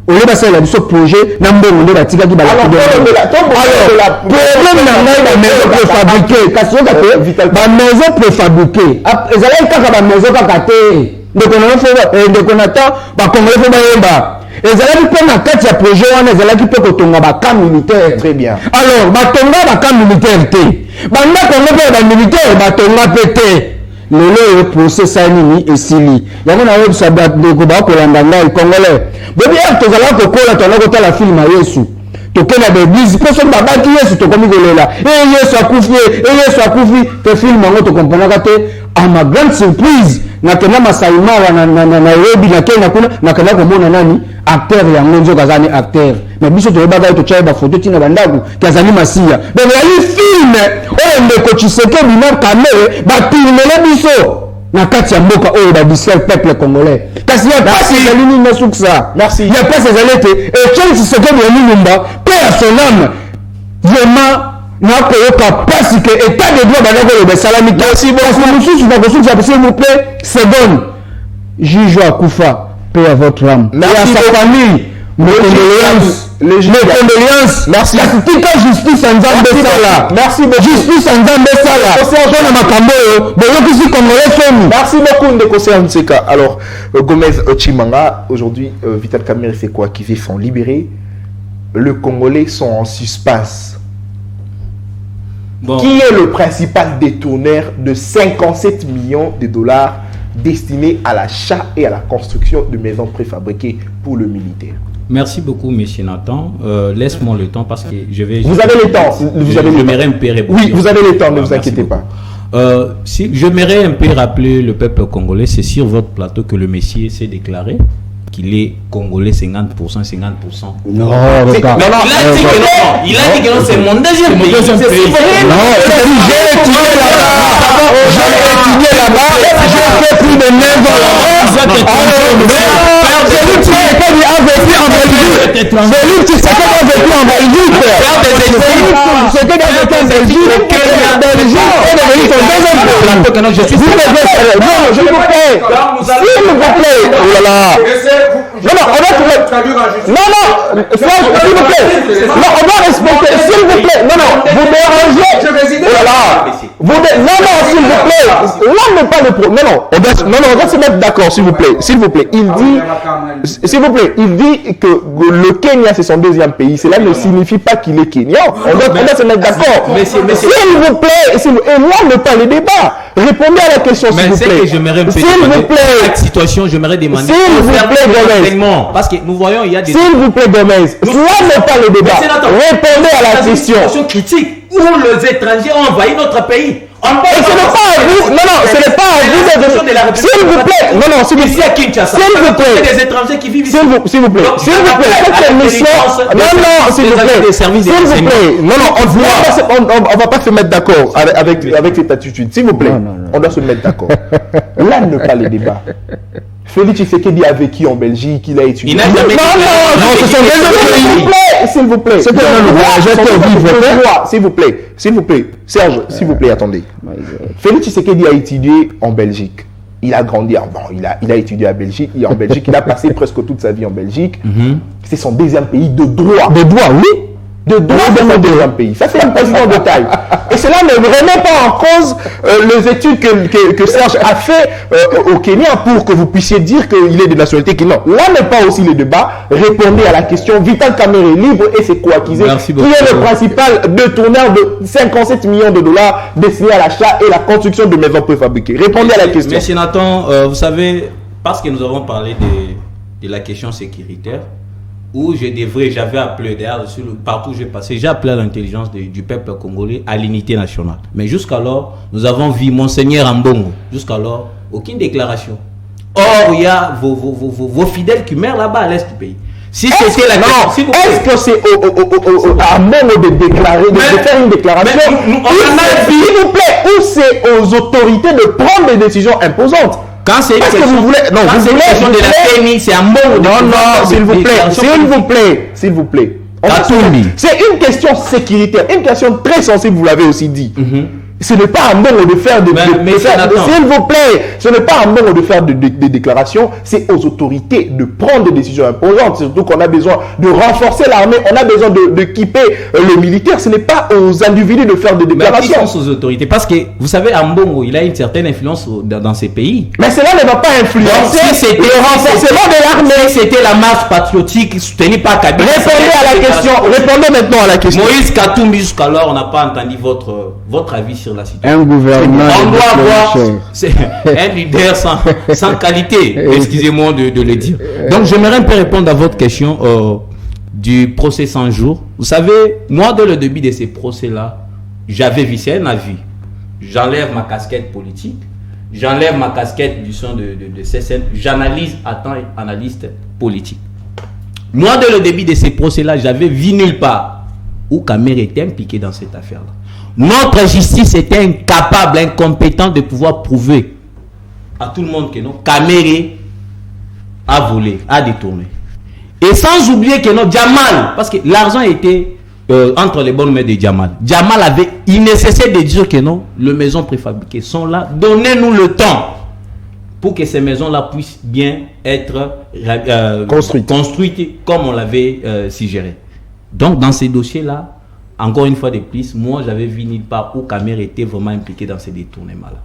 S3: ole basala biso projet na mbongo ndo batika ki bala alors problème na ngai ba maison préfabriquée kasi yoka te ba maison préfabriquée ezala kaka ba maison kaka te ndeko na fo ndeko na ta ba congolais fo ba yemba ezala ki na kati ya projet wana ezala ki pe kotonga ba camp militaire.
S1: Très bien.
S3: Alors ba tonga ba camp militaire te ba ndako ngo ba militaire ba tonga pété le procès sanini et sili yango na web sabat de ko ba ko landa ngai congolais bobi acte zala ko kola to na ko tala film ya Yesu to kena de bise ko so baba ki Yesu to komi golela Yesu akufi te film ngo to comprendre ka te à ma grande surprise na kena masaimara na Nairobi na Kenya kuna na kena ko mona nani acteur ya ngonzo kazani acteur mais biso to ba to chai ba photo tina bandaku kazani masia donc ya film ndeko Tshisekedi bina kamere ba tourner biso na kati ya mboka oyo ba disel peuple congolais kasi ya pasi ezalini na suksa
S1: merci
S3: ya pasi ezalete et Chelsea Tshisekedi ya Lumumba paix à son âme vraiment na koyoka pasi que état de droit banako le salami merci beaucoup mususu na kosuka s'il vous plaît seconde juge Akufa paix à votre âme et à sa famille mes condoléances.
S1: Merci.
S3: Justice en Zambé.
S1: Merci beaucoup.
S3: Justice en Zambé.
S1: Merci beaucoup de conseil en Tseka. Alors, Gomez Chimanga, aujourd'hui, Vital Kamerhe fait quoi? Qui sont libérés. Les Congolais sont en suspense. Bon. Qui est le principal détourneur de 57 millions de dollars destinés à l'achat et à la construction de maisons préfabriquées pour le militaire?
S4: Merci beaucoup, monsieur Nathan. Laisse-moi le temps parce que je vais...
S1: Vous avez le temps.
S4: J'aimerais un peu répondre.
S1: Oui, vous avez le temps, ne vous inquiétez pas.
S4: Si j'aimerais un peu rappeler le peuple congolais, c'est sur votre plateau que le Messie s'est déclaré qu'il est congolais 50%, 50%.
S3: Non,
S4: il a dit que non, c'est mon deuxième pays.
S3: Non, j'ai étudié là-bas, j'ai fait plus de 9 ans. C'est lui qui a vécu en Belgique. C'est lui qui a vécu en Belgique. C'est que dans le temps Belgique, la Belgique est devenue son deuxième pays. Je suis non, je vous plaît. S'il vous plaît. Oh là là. Non, on va traduire en justice. Non, s'il vous plaît. Non, on va respecter. S'il vous plaît. Non, vous dérangez. Oh là là. Non, s'il vous plaît. Là n'est pas le problème. Non, on va se mettre d'accord, s'il vous plaît. S'il vous plaît. Il dit que le Kenya c'est son deuxième pays. Cela ne signifie pas qu'il est Kenyan. On doit se mettre d'accord. S'il vous plaît. Et moi, ne pas le débat. Répondez à la question, s'il vous plaît.
S4: S'il vous plaît. Cette situation, j'aimerais demander.
S1: S'il vous plaît, Gomez.
S4: Parce que nous voyons, il y a des...
S1: S'il vous plaît, Gomez. Cela n'est pas le débat. Répondez à la question.
S4: Une situation critique où les étrangers ont envahi notre pays.
S1: Et ce n'est pas à vous, ce n'est pas à vous de... S'il vous plaît, s'il vous plaît,
S4: des étrangers qui vivent ici.
S1: S'il vous plaît, cette émission, s'il vous plaît, on va pas se mettre d'accord avec cette attitude, s'il vous plaît, on doit se mettre d'accord. Là, ne pas les débats. Félix Tshisekedi a vécu en Belgique, il a étudié.
S4: Il n'a jamais
S1: ce sont des s'il vous plaît. S'il vous plaît. Serge, s'il vous plaît, attendez. Félix Tshisekedi a étudié en Belgique. Il a grandi, il a étudié en Belgique, il a passé presque toute sa vie en Belgique. C'est son deuxième pays de droit.
S3: De droit, oui.
S1: De droit dans le deuxième pays. Ça, c'est un président de taille. Et cela ne remet pas en cause les études que Serge a fait au Kenya pour que vous puissiez dire qu'il est de nationalité Kenya. Là n'est pas aussi le débat. Répondez à la question. Vital Kamerhe est libre et c'est coaquisé. Qui est le principal détourneur de 57 millions de dollars destinés à l'achat et la construction de maisons préfabriquées. Répondez à la question.
S4: Monsieur Nathan, vous savez, parce que nous avons parlé de la question sécuritaire, où j'avais appelé, d'ailleurs, partout où j'ai passé, j'ai appelé à l'intelligence du peuple congolais, à l'unité nationale. Mais jusqu'alors, nous avons vu Monseigneur Ambongo. Jusqu'alors, aucune déclaration. Or, il y a vos fidèles qui meurent là-bas à l'est du pays. Si c'était la question,
S1: est-ce que c'est à Mbongo de déclarer, de faire une déclaration? S'il vous plaît, ou c'est aux autorités de prendre des décisions imposantes?
S4: Quand c'est une question de la TNI, c'est un mot.
S1: Non, s'il vous plaît. C'est une question sécuritaire, une question très sensible, vous l'avez aussi dit. Ce n'est pas un moment de faire s'il vous plaît, ce n'est pas un moment de faire des déclarations, c'est aux autorités de prendre des décisions imposantes, surtout qu'on a besoin de renforcer l'armée, on a besoin d'équiper le militaire, ce n'est pas aux individus de faire des déclarations.
S4: Mais qui sont aux autorités? Parce que, vous savez, Ambongo, il a une certaine influence dans ces pays.
S1: Mais cela ne va pas influencer le renforcement de l'armée.
S4: C'était la marche patriotique soutenue par Kabila.
S1: Répondez maintenant à la question.
S4: Moïse Katumbi, jusqu'alors, on n'a pas entendu votre avis sur la situation.
S3: Un gouvernement.
S4: On doit avoir un leader sans qualité, excusez-moi de le dire. Donc j'aimerais un peu répondre à votre question du procès 100 jours. Vous savez, moi dès le début de ces procès-là, j'avais vu, c'est un avis. J'enlève ma casquette politique, j'enlève ma casquette du son de CSN, j'analyse en tant qu'analyste politique. Moi dès le début de ces procès-là, j'avais vu nulle part où Kamerhe était impliqué dans cette affaire-là. Notre justice était incapable, incompétente de pouvoir prouver à tout le monde que non, Kamerhe a volé, a détourné. Et sans oublier que non, Djamal, parce que l'argent était entre les bonnes mains de Djamal. Djamal il ne cessait de dire que non, les maisons préfabriquées sont là, donnez-nous le temps pour que ces maisons-là puissent bien être construites comme on l'avait suggéré. Donc dans ces dossiers-là, encore une fois de plus, moi j'avais vu nulle part où Kamerhe était vraiment impliqué dans ces détournements-là.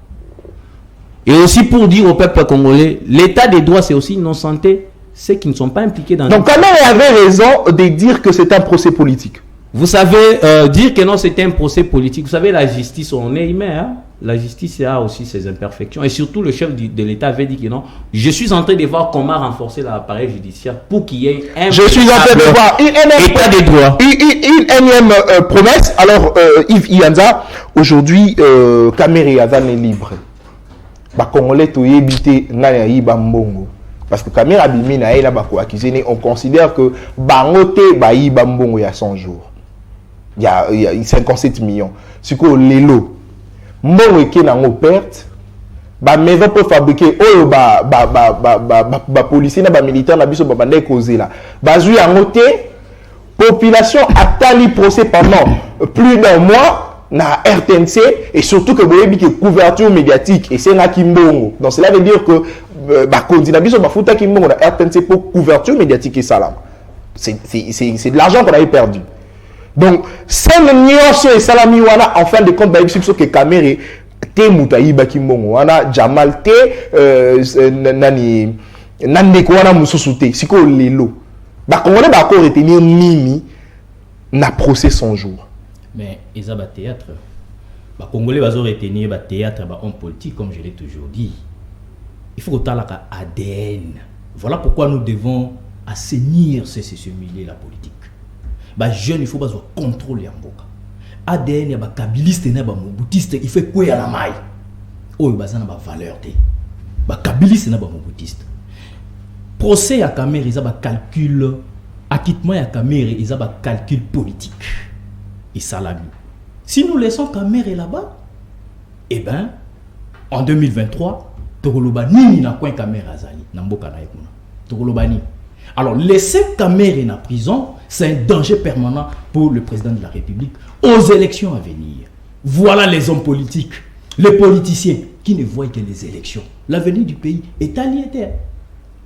S4: Et aussi pour dire au peuple congolais, l'état des droits c'est aussi innocenté ceux qui ne sont pas impliqués dans...
S1: Donc Kamerhe avait raison de dire que c'est un procès politique.
S4: Vous savez, dire que non c'était un procès politique, vous savez la justice, on est humain, hein? La justice a aussi ses imperfections. Et surtout le chef de l'État avait dit que non, je suis en train de voir comment renforcer l'appareil judiciaire pour qu'il y ait un...
S1: Je suis en train de voir
S4: état des droits.
S1: Une énième promesse. Alors Yves Ianza, aujourd'hui Kamerhe Azan est libre. Congolais toyebité na yiba mbongo. Parce que Kamerhe abimi na ela bako accusé, on considère que bangote ba yiba mbongo il y a 100 jours. Il y a 57 millions. Ce que lelo mbongo eke nango perte ba maison pour fabriquer oyo ba policier na ba militaire na biso ba bande kozela bazui yango te. Population atali procès pendant plus d'un mois na RTNC et surtout que boyebi que couverture médiatique et c'est na kimbongo. Donc cela veut dire que ba kondina biso ba futa kimbongo na RTNC pour couverture médiatique et salam. C'est de l'argent qu'on avait perdu. Donc c'est le nyonso et salami wana en fin de compte ba biso que Kamerhe te mutayi ba kimbongo wana Djamal te nani nandeko wana mususu te siko lelo. Congolais va encore retenir Mimi na procès 100 jours.
S2: Mais ils ont un théâtre. Les Congolais vont retenir un théâtre, un homme politique, comme je l'ai toujours dit. Il faut autant la ADN. Voilà pourquoi nous devons assainir ce milieu la politique. Les jeunes, il faut pas contrôler en boca. ADN ya ba kabiliste na ba mobutiste il fait quoi à la maille oh bazana ba valeur te ba kabiliste na ba mobutiste procès ya Kamerhe ils a ba calcul acquittement ya Kamerhe ils a ba calcul politique et ça l'a mis si nous laissons Kamerhe là-bas eh ben en 2023 tokoloba nini na coin Kamerhe azali na mboka na ekuna tokoloba nini. Alors laisser Kamerhe en prison c'est un danger permanent pour le président de la République aux élections à venir. Voilà les hommes politiques, les politiciens qui ne voient que les élections. L'avenir du pays est aliété.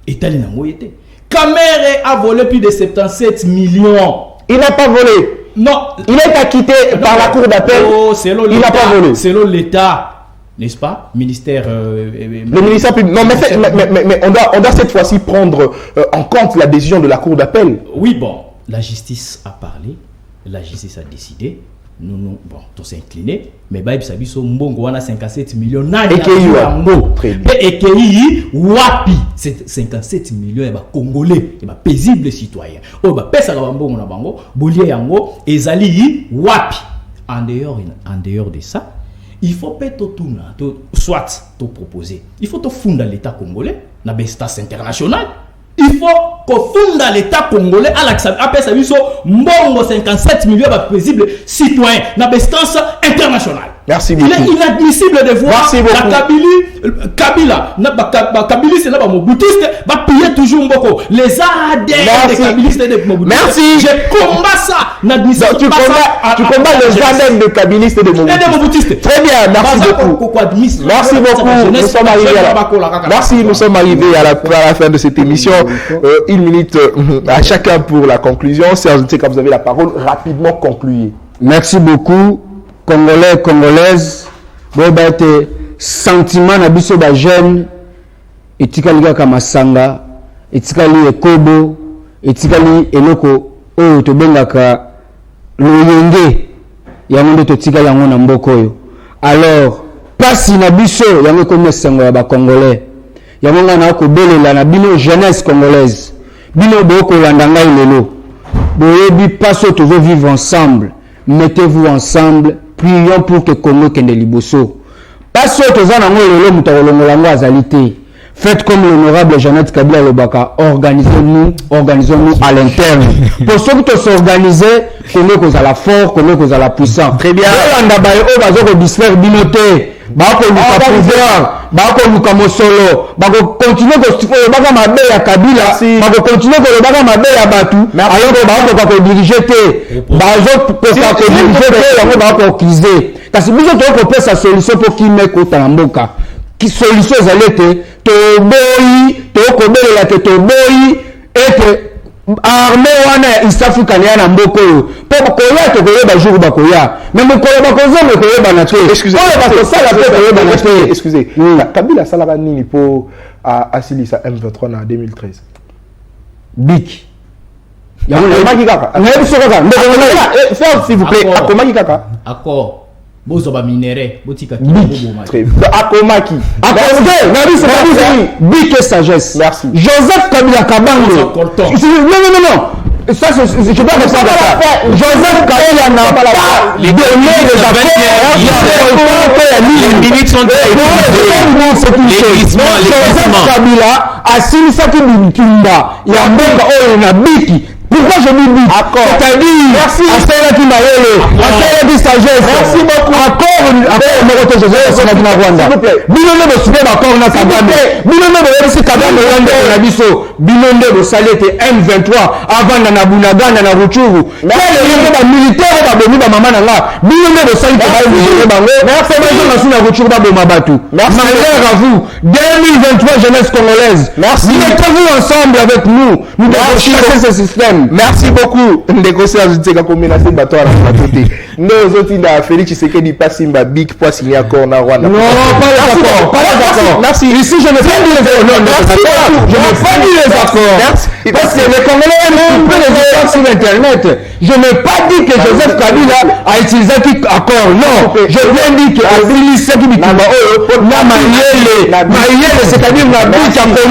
S2: Est aliété. Kamerhe a volé plus de 77 millions.
S1: Il n'a pas volé.
S2: Non.
S1: Il est acquitté par la cour d'appel.
S2: Oh,
S1: il n'a pas volé.
S2: Selon l'État. N'est-ce pas? Ministère.
S1: Le ministère public. Non, mais on doit cette fois-ci prendre en compte la décision de la cour d'appel.
S2: Oui, bon. La justice a parlé. La justice a décidé. Nous, bon, tout s'est incliné. Mais Baïb Sabiso, Mbongo, on a 57 millions. Et Ekei, Wapi, c'est 57 millions. Et Congolais, et paisibles citoyens. Oh, Pesa Mbongo na Bango, Bolia Yango, et Zali, Wapi. En dehors de ça, il faut pas tout soit te proposer. Il faut te fonder l'État congolais, na bestas international. Il faut qu'on fonde l'État congolais à l'accès. Après ça, il faut mbongo 57 millions de paisibles citoyens na bestas international.
S1: Merci beaucoup.
S2: Il est inadmissible de voir la Kabila, Kabila c'est là ba moboutiste, va payer toujours mboko. Les ADN des kabilistes et des moboutistes.
S1: Merci.
S2: Je combats ça.
S1: Tu combats les ADN des kabilistes et des moboutistes. Très bien, merci beaucoup. Merci beaucoup. Nous sommes arrivés à la fin de cette émission. Une minute à chacun pour la conclusion. Serge, quand vous avez la parole, rapidement concluez.
S3: Merci beaucoup. Congolais, Congolaises, bon bah te sentiment na biso ba jeune, etikali kaka masanga, etikali ekobo, etikali eloko oyo to bengaka loyenge, yango nde to tikali yango na mboko oyo. Alors, pasi na biso yango komi esengo ya ba Congolais, yango nga na kobelela na bino jeunesse congolaise, bino boko landa ngai lelo, boyebi paso tozo vivre ensemble, mettez-vous ensemble. Prions pour que Congo kende liboso. Parce que tous en anglais le mutalongolango azalité. Faites comme l'honorable Jeannette Kabila Lobaka. Organisons-nous à l'interne. Pour ceux qui sont organisés, Congo cause à la fort, Congo cause à la puissance.
S1: Très bien.
S3: On a baillé au bazo de disfer binoté. Bako luka pouvoir, bako luka mosolo, bako continuer que baka mabe ya Kabila, bako continuer que baka mabe ya Batu, alors que bako diriger te, bazo ko diriger te, yango bako kiser. Kasi biso to ko pesa solution pour ki meko tamboka. Ki solution zalete to boyi, to ko belela te to boyi et que armée wana East Africa ni ana mboko yo po koya to koyeba jour ba koya mais mo koyeba kozo me koyeba na te excusez
S1: Kabila salaka nini po asilisa M23 na 2013
S3: bik
S1: ya maki kaka
S3: na biso kaka
S1: s'il vous plaît akomaki kaka
S2: accord bozo ba minéré botika ki
S1: akomaki
S3: bik et sagesse.
S1: Merci.
S3: Joseph Kabila Kabango non ça je dois répondre à ça. Joseph Kabila n'a pas donné les affaires.
S4: Les minutes sont
S3: Joseph Kabila a signé ça qui Bimikimba il y a mbonga oyo na biki. Pourquoi je dis bik? C'est-à-dire merci à qui m'a eu sagesse. Merci beaucoup. Accord Moroto Joseph c'est na Rwanda. S'il vous plaît. Binondo de souper accord na Kagame. Binondo de ese Kagame Rwanda na biso. Binondo de salete M23 avant na Bunagana na Ruchuru. Mais les militaires ba bomi ba mama na nga. Binondo de salete ba bomi bango. Merci na suna Ruchuru ba boma batu. Malheur à vous. 2023 jeunesse congolaise.
S1: Merci.
S3: Mettez-vous ensemble avec nous. Nous devons chasser ce système.
S1: Merci beaucoup. Ndeko Serge Tseka ko menacer bato à la côté. Nous autres da Félix Tshisekedi Pasimba big pour signer accord na Rwanda.
S3: Non, pas d'accord.
S1: Merci.
S3: Ici je ne fais pas les accords. Je ne fais pas les accords. Parce que les Congolais aiment les accords sur internet. Je n'ai pas dit que Joseph Kabila a utilisé accord. Non, je viens dire que Abili Seki Bikamba na Mayele, c'est-à-dire na bik à Congo.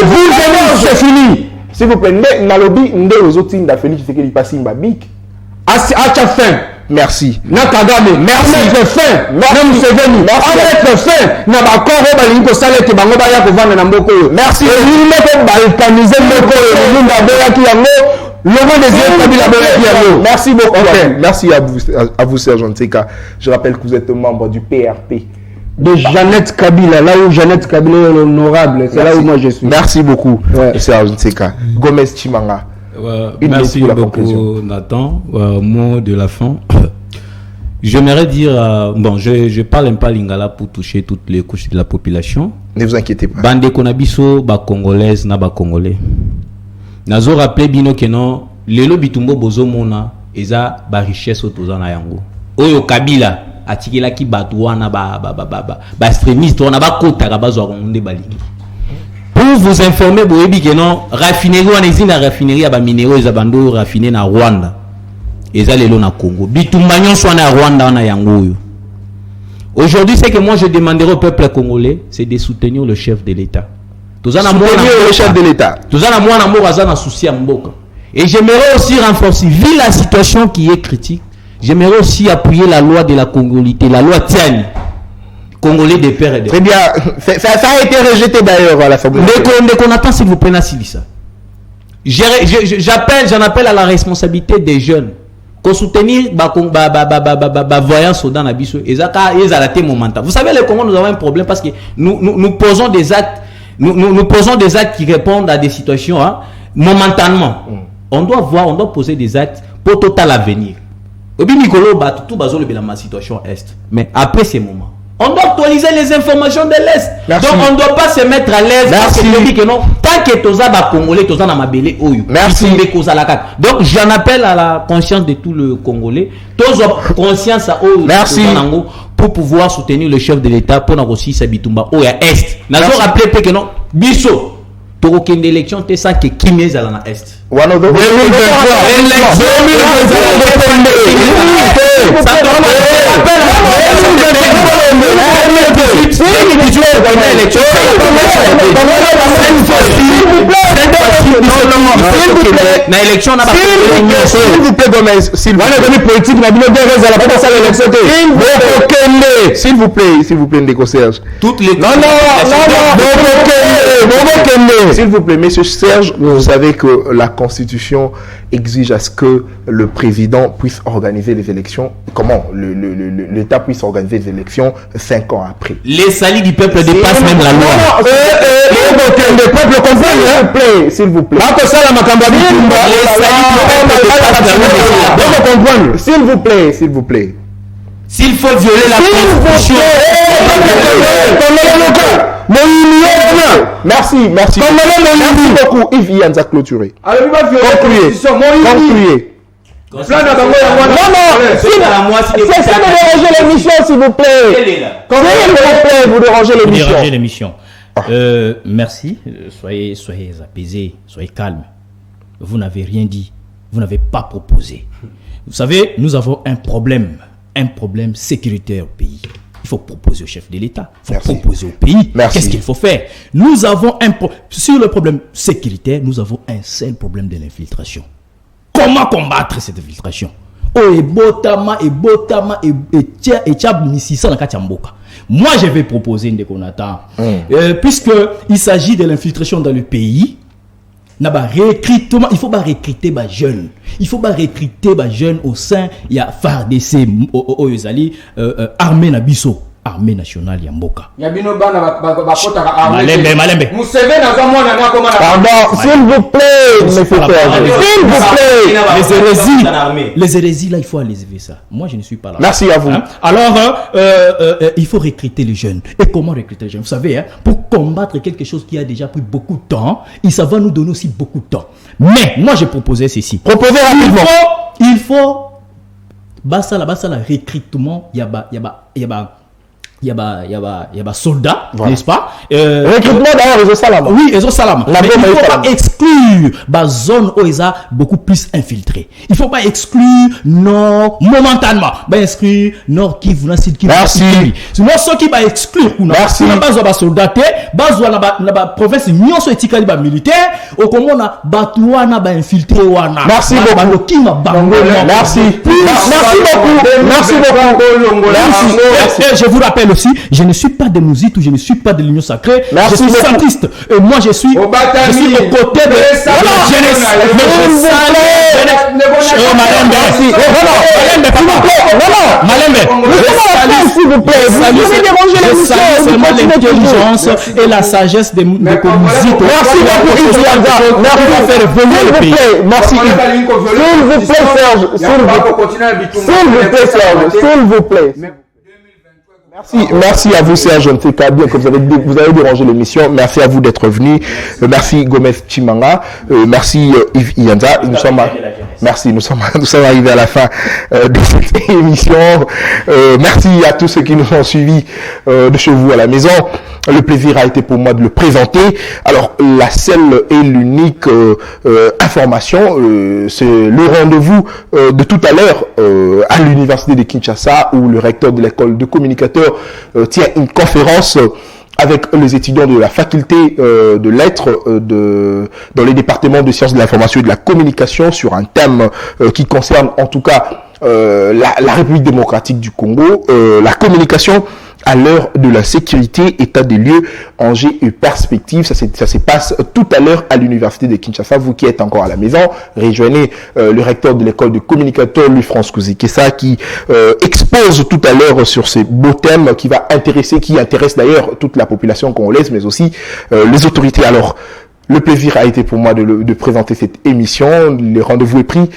S3: Vous venez, c'est fini.
S1: S'il vous plaît, Nalobi, Nde Ozotinda Félix Tshisekedi Pasimba Bik.
S3: Acha fin.
S1: Merci.
S3: Nakagame, merci. Mettre fin. Même Museveni. Mettre fin. Na ba koro ba lingo salete bango ba ya kovanda na mboko yo.
S1: Merci.
S3: Ni meko ba organiser mboko yo. Ni ba ya ki yango. Logo des yeux Kabila yango.
S1: Merci beaucoup. Merci à vous, Sergent Tseka. Je rappelle que vous êtes membre du PRP.
S3: De Jeannette Kabila, là où Jeannette Kabila est l'honorable, c'est là où moi je suis.
S1: Merci beaucoup, Sergent Tseka. Gomez Chimanga.
S4: Merci beaucoup, Nathan. Mot de la fin. J'aimerais dire, bon, je parle un peu lingala pour toucher toutes les couches de la population.
S1: Ne vous inquiétez pas.
S4: Bande konabiso ba congolaise na ba congolais. Nazo rappelé bino que non, lelo bitumbo bozo mona eza ba richesse otozana yango. Oyo Kabila atikela ki batwana ba extrémiste on a ba kota ka bazwa konde balingi. Pour vous informer, boyebi que non, raffinerie on existe na raffinerie ya ba minéraux eza bando raffiné na Rwanda. Eza lelo na Congo. Bitumba nyonso na Rwanda na yango oyo. Aujourd'hui, ce que moi je demanderai au peuple congolais, c'est de soutenir le chef de l'État. Soutenir
S1: le chef de l'État.
S4: Et j'aimerais aussi renforcer, vu la situation qui est critique, j'aimerais aussi appuyer la loi de la congolité, la loi Tiani, congolais des pères et des
S1: mères. Très bien, ça a été rejeté d'ailleurs à l'Assemblée.
S4: Dès qu'on attend, s'il vous plaît, Nassilissa. J'en appelle à la responsabilité des jeunes. Qu'on soutenir voyants soldats na biso vous savez le Congo nous avons un problème parce que nous posons des actes nous posons des actes qui répondent à des situations momentanément. On doit poser des actes pour total avenir. Obi Mikolo ba tout bazo le la situation est, mais après ces moments on doit actualiser les informations de l'Est.
S1: Merci.
S4: Donc on ne doit pas se mettre à l'aise parce que dit que non, tant que toza ba congolais toza na mabele oyo.
S1: Merci.
S4: Donc j'en appelle à la conscience de tout le Congolais, toza conscience à oyo.
S1: Merci.
S4: Pour pouvoir soutenir le chef de l'État pour aussi Sabitumba oya Est. Nazo rappeler que non, biso tokokende élection te sans que Kimé zala na Est.
S1: One of the s'il vous plaît, Gomez, s'il vous plaît, Ndeko Serge.
S4: Toutes les
S1: s'il vous plaît, monsieur Serge, vous savez que la Constitution exige à ce que le président puisse organiser les élections. Comment l'État puisse organiser les élections 5 ans après.
S4: Les salis du peuple dépassent même la loi.
S1: Le peuple comprend, s'il vous plaît. S'il vous plaît, s'il vous plaît.
S4: S'il faut violer la Constitution.
S1: Merci beaucoup. Yves Yanza clôturé. Concluez.
S3: C'est ça de déranger l'émission, s'il vous plaît.
S1: Vous dérangez
S2: l'émission. Merci. Soyez apaisés, soyez calmes. Vous n'avez rien dit. Vous n'avez pas proposé. Vous savez, nous avons un problème sécuritaire au pays. Il faut proposer au chef de l'État. Il faut proposer au pays. Qu'est-ce qu'il faut faire? Nous avons sur le problème sécuritaire, nous avons un seul problème de l'infiltration. Comment combattre cette infiltration? Moi, je vais proposer une Konata. Puisqu'il s'agit de l'infiltration dans le pays, il faut recruter les jeunes. Il faut recruter les jeunes au sein de la FARDC, armée Nabiso, armée nationale Yamboka. Malembe.
S1: Pardon, s'il vous plaît, monsieur Serge. S'il vous plaît.
S2: Les hérésies, là, il faut enlever ça. Moi, je ne suis pas là.
S1: Merci à vous.
S2: Alors, il faut recruter les jeunes. Et comment recruter les jeunes? Vous savez, pour combattre quelque chose qui a déjà pris beaucoup de temps, ça va nous donner aussi beaucoup de temps. Mais, moi, j'ai proposé ceci.
S1: Proposez rapidement.
S2: Il faut, basta la recrutement, il y a soldats,
S1: Voilà.
S2: n'est-ce pas?
S1: Recrutement d'ailleurs, ils ont salam.
S2: Oui, ils ont salam.
S1: La
S2: Mais il
S1: bombe
S2: ne
S1: est
S2: faut
S1: salam.
S2: pas exclure la zone où ils ont beaucoup plus infiltré. Il ne faut pas exclure Nord momentanément. Exclure Nord Kivu, Sud Kivu.
S1: Merci.
S2: Sinon, ceux qui va exclure,
S1: Merci.
S2: on a besoin de soldats, besoin de province, nous sommes éthiques militaire, au comment on a batouana, infiltré,
S1: Merci beaucoup. Merci. Merci beaucoup. Merci beaucoup. Merci.
S2: Je vous rappelle aussi, je ne suis pas de Mouzit ou je ne suis pas de l'Union Sacrée.
S1: Merci
S2: je suis
S1: beaucoup.
S2: centriste. Et moi, je suis aux côtés de la jeunesse. Mais je salue Malembe.
S1: Merci.
S2: S'il vous plaît. Je salue seulement l'intelligence et la sagesse de Mouzit.
S1: Merci beaucoup, Idianda. Merci de faire évoluer le pays. Merci. S'il vous plaît, Serge. S'il vous plaît. Merci à vous, Serge Nteka, bien que vous avez dérangé l'émission. Merci à vous d'être venu. Merci Gomez Chimanga. Merci Yves Iyanza. Nous sommes arrivés à la fin de cette émission. Merci à tous ceux qui nous ont suivis de chez vous à la maison. Le plaisir a été pour moi de le présenter. Alors, la seule et l'unique information, c'est le rendez-vous de tout à l'heure à l'université de Kinshasa, où le recteur de l'école de communicateurs tient une conférence avec les étudiants de la faculté de lettres dans les départements de sciences de l'information et de la communication sur un thème qui concerne en tout cas la République démocratique du Congo, la communication à l'heure de la sécurité, état des lieux, enjeux et perspectives. Ça se passe tout à l'heure à l'université de Kinshasa. Vous qui êtes encore à la maison, rejoignez le recteur de l'école de communicateurs, Louis-France Kouzikessa, qui expose tout à l'heure sur ces beaux thèmes qui intéressent d'ailleurs toute la population congolaise, mais aussi les autorités. Alors, le plaisir a été pour moi de présenter cette émission. Le rendez-vous est pris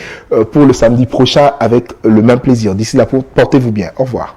S1: pour le samedi prochain avec le même plaisir. D'ici là, portez-vous bien. Au revoir.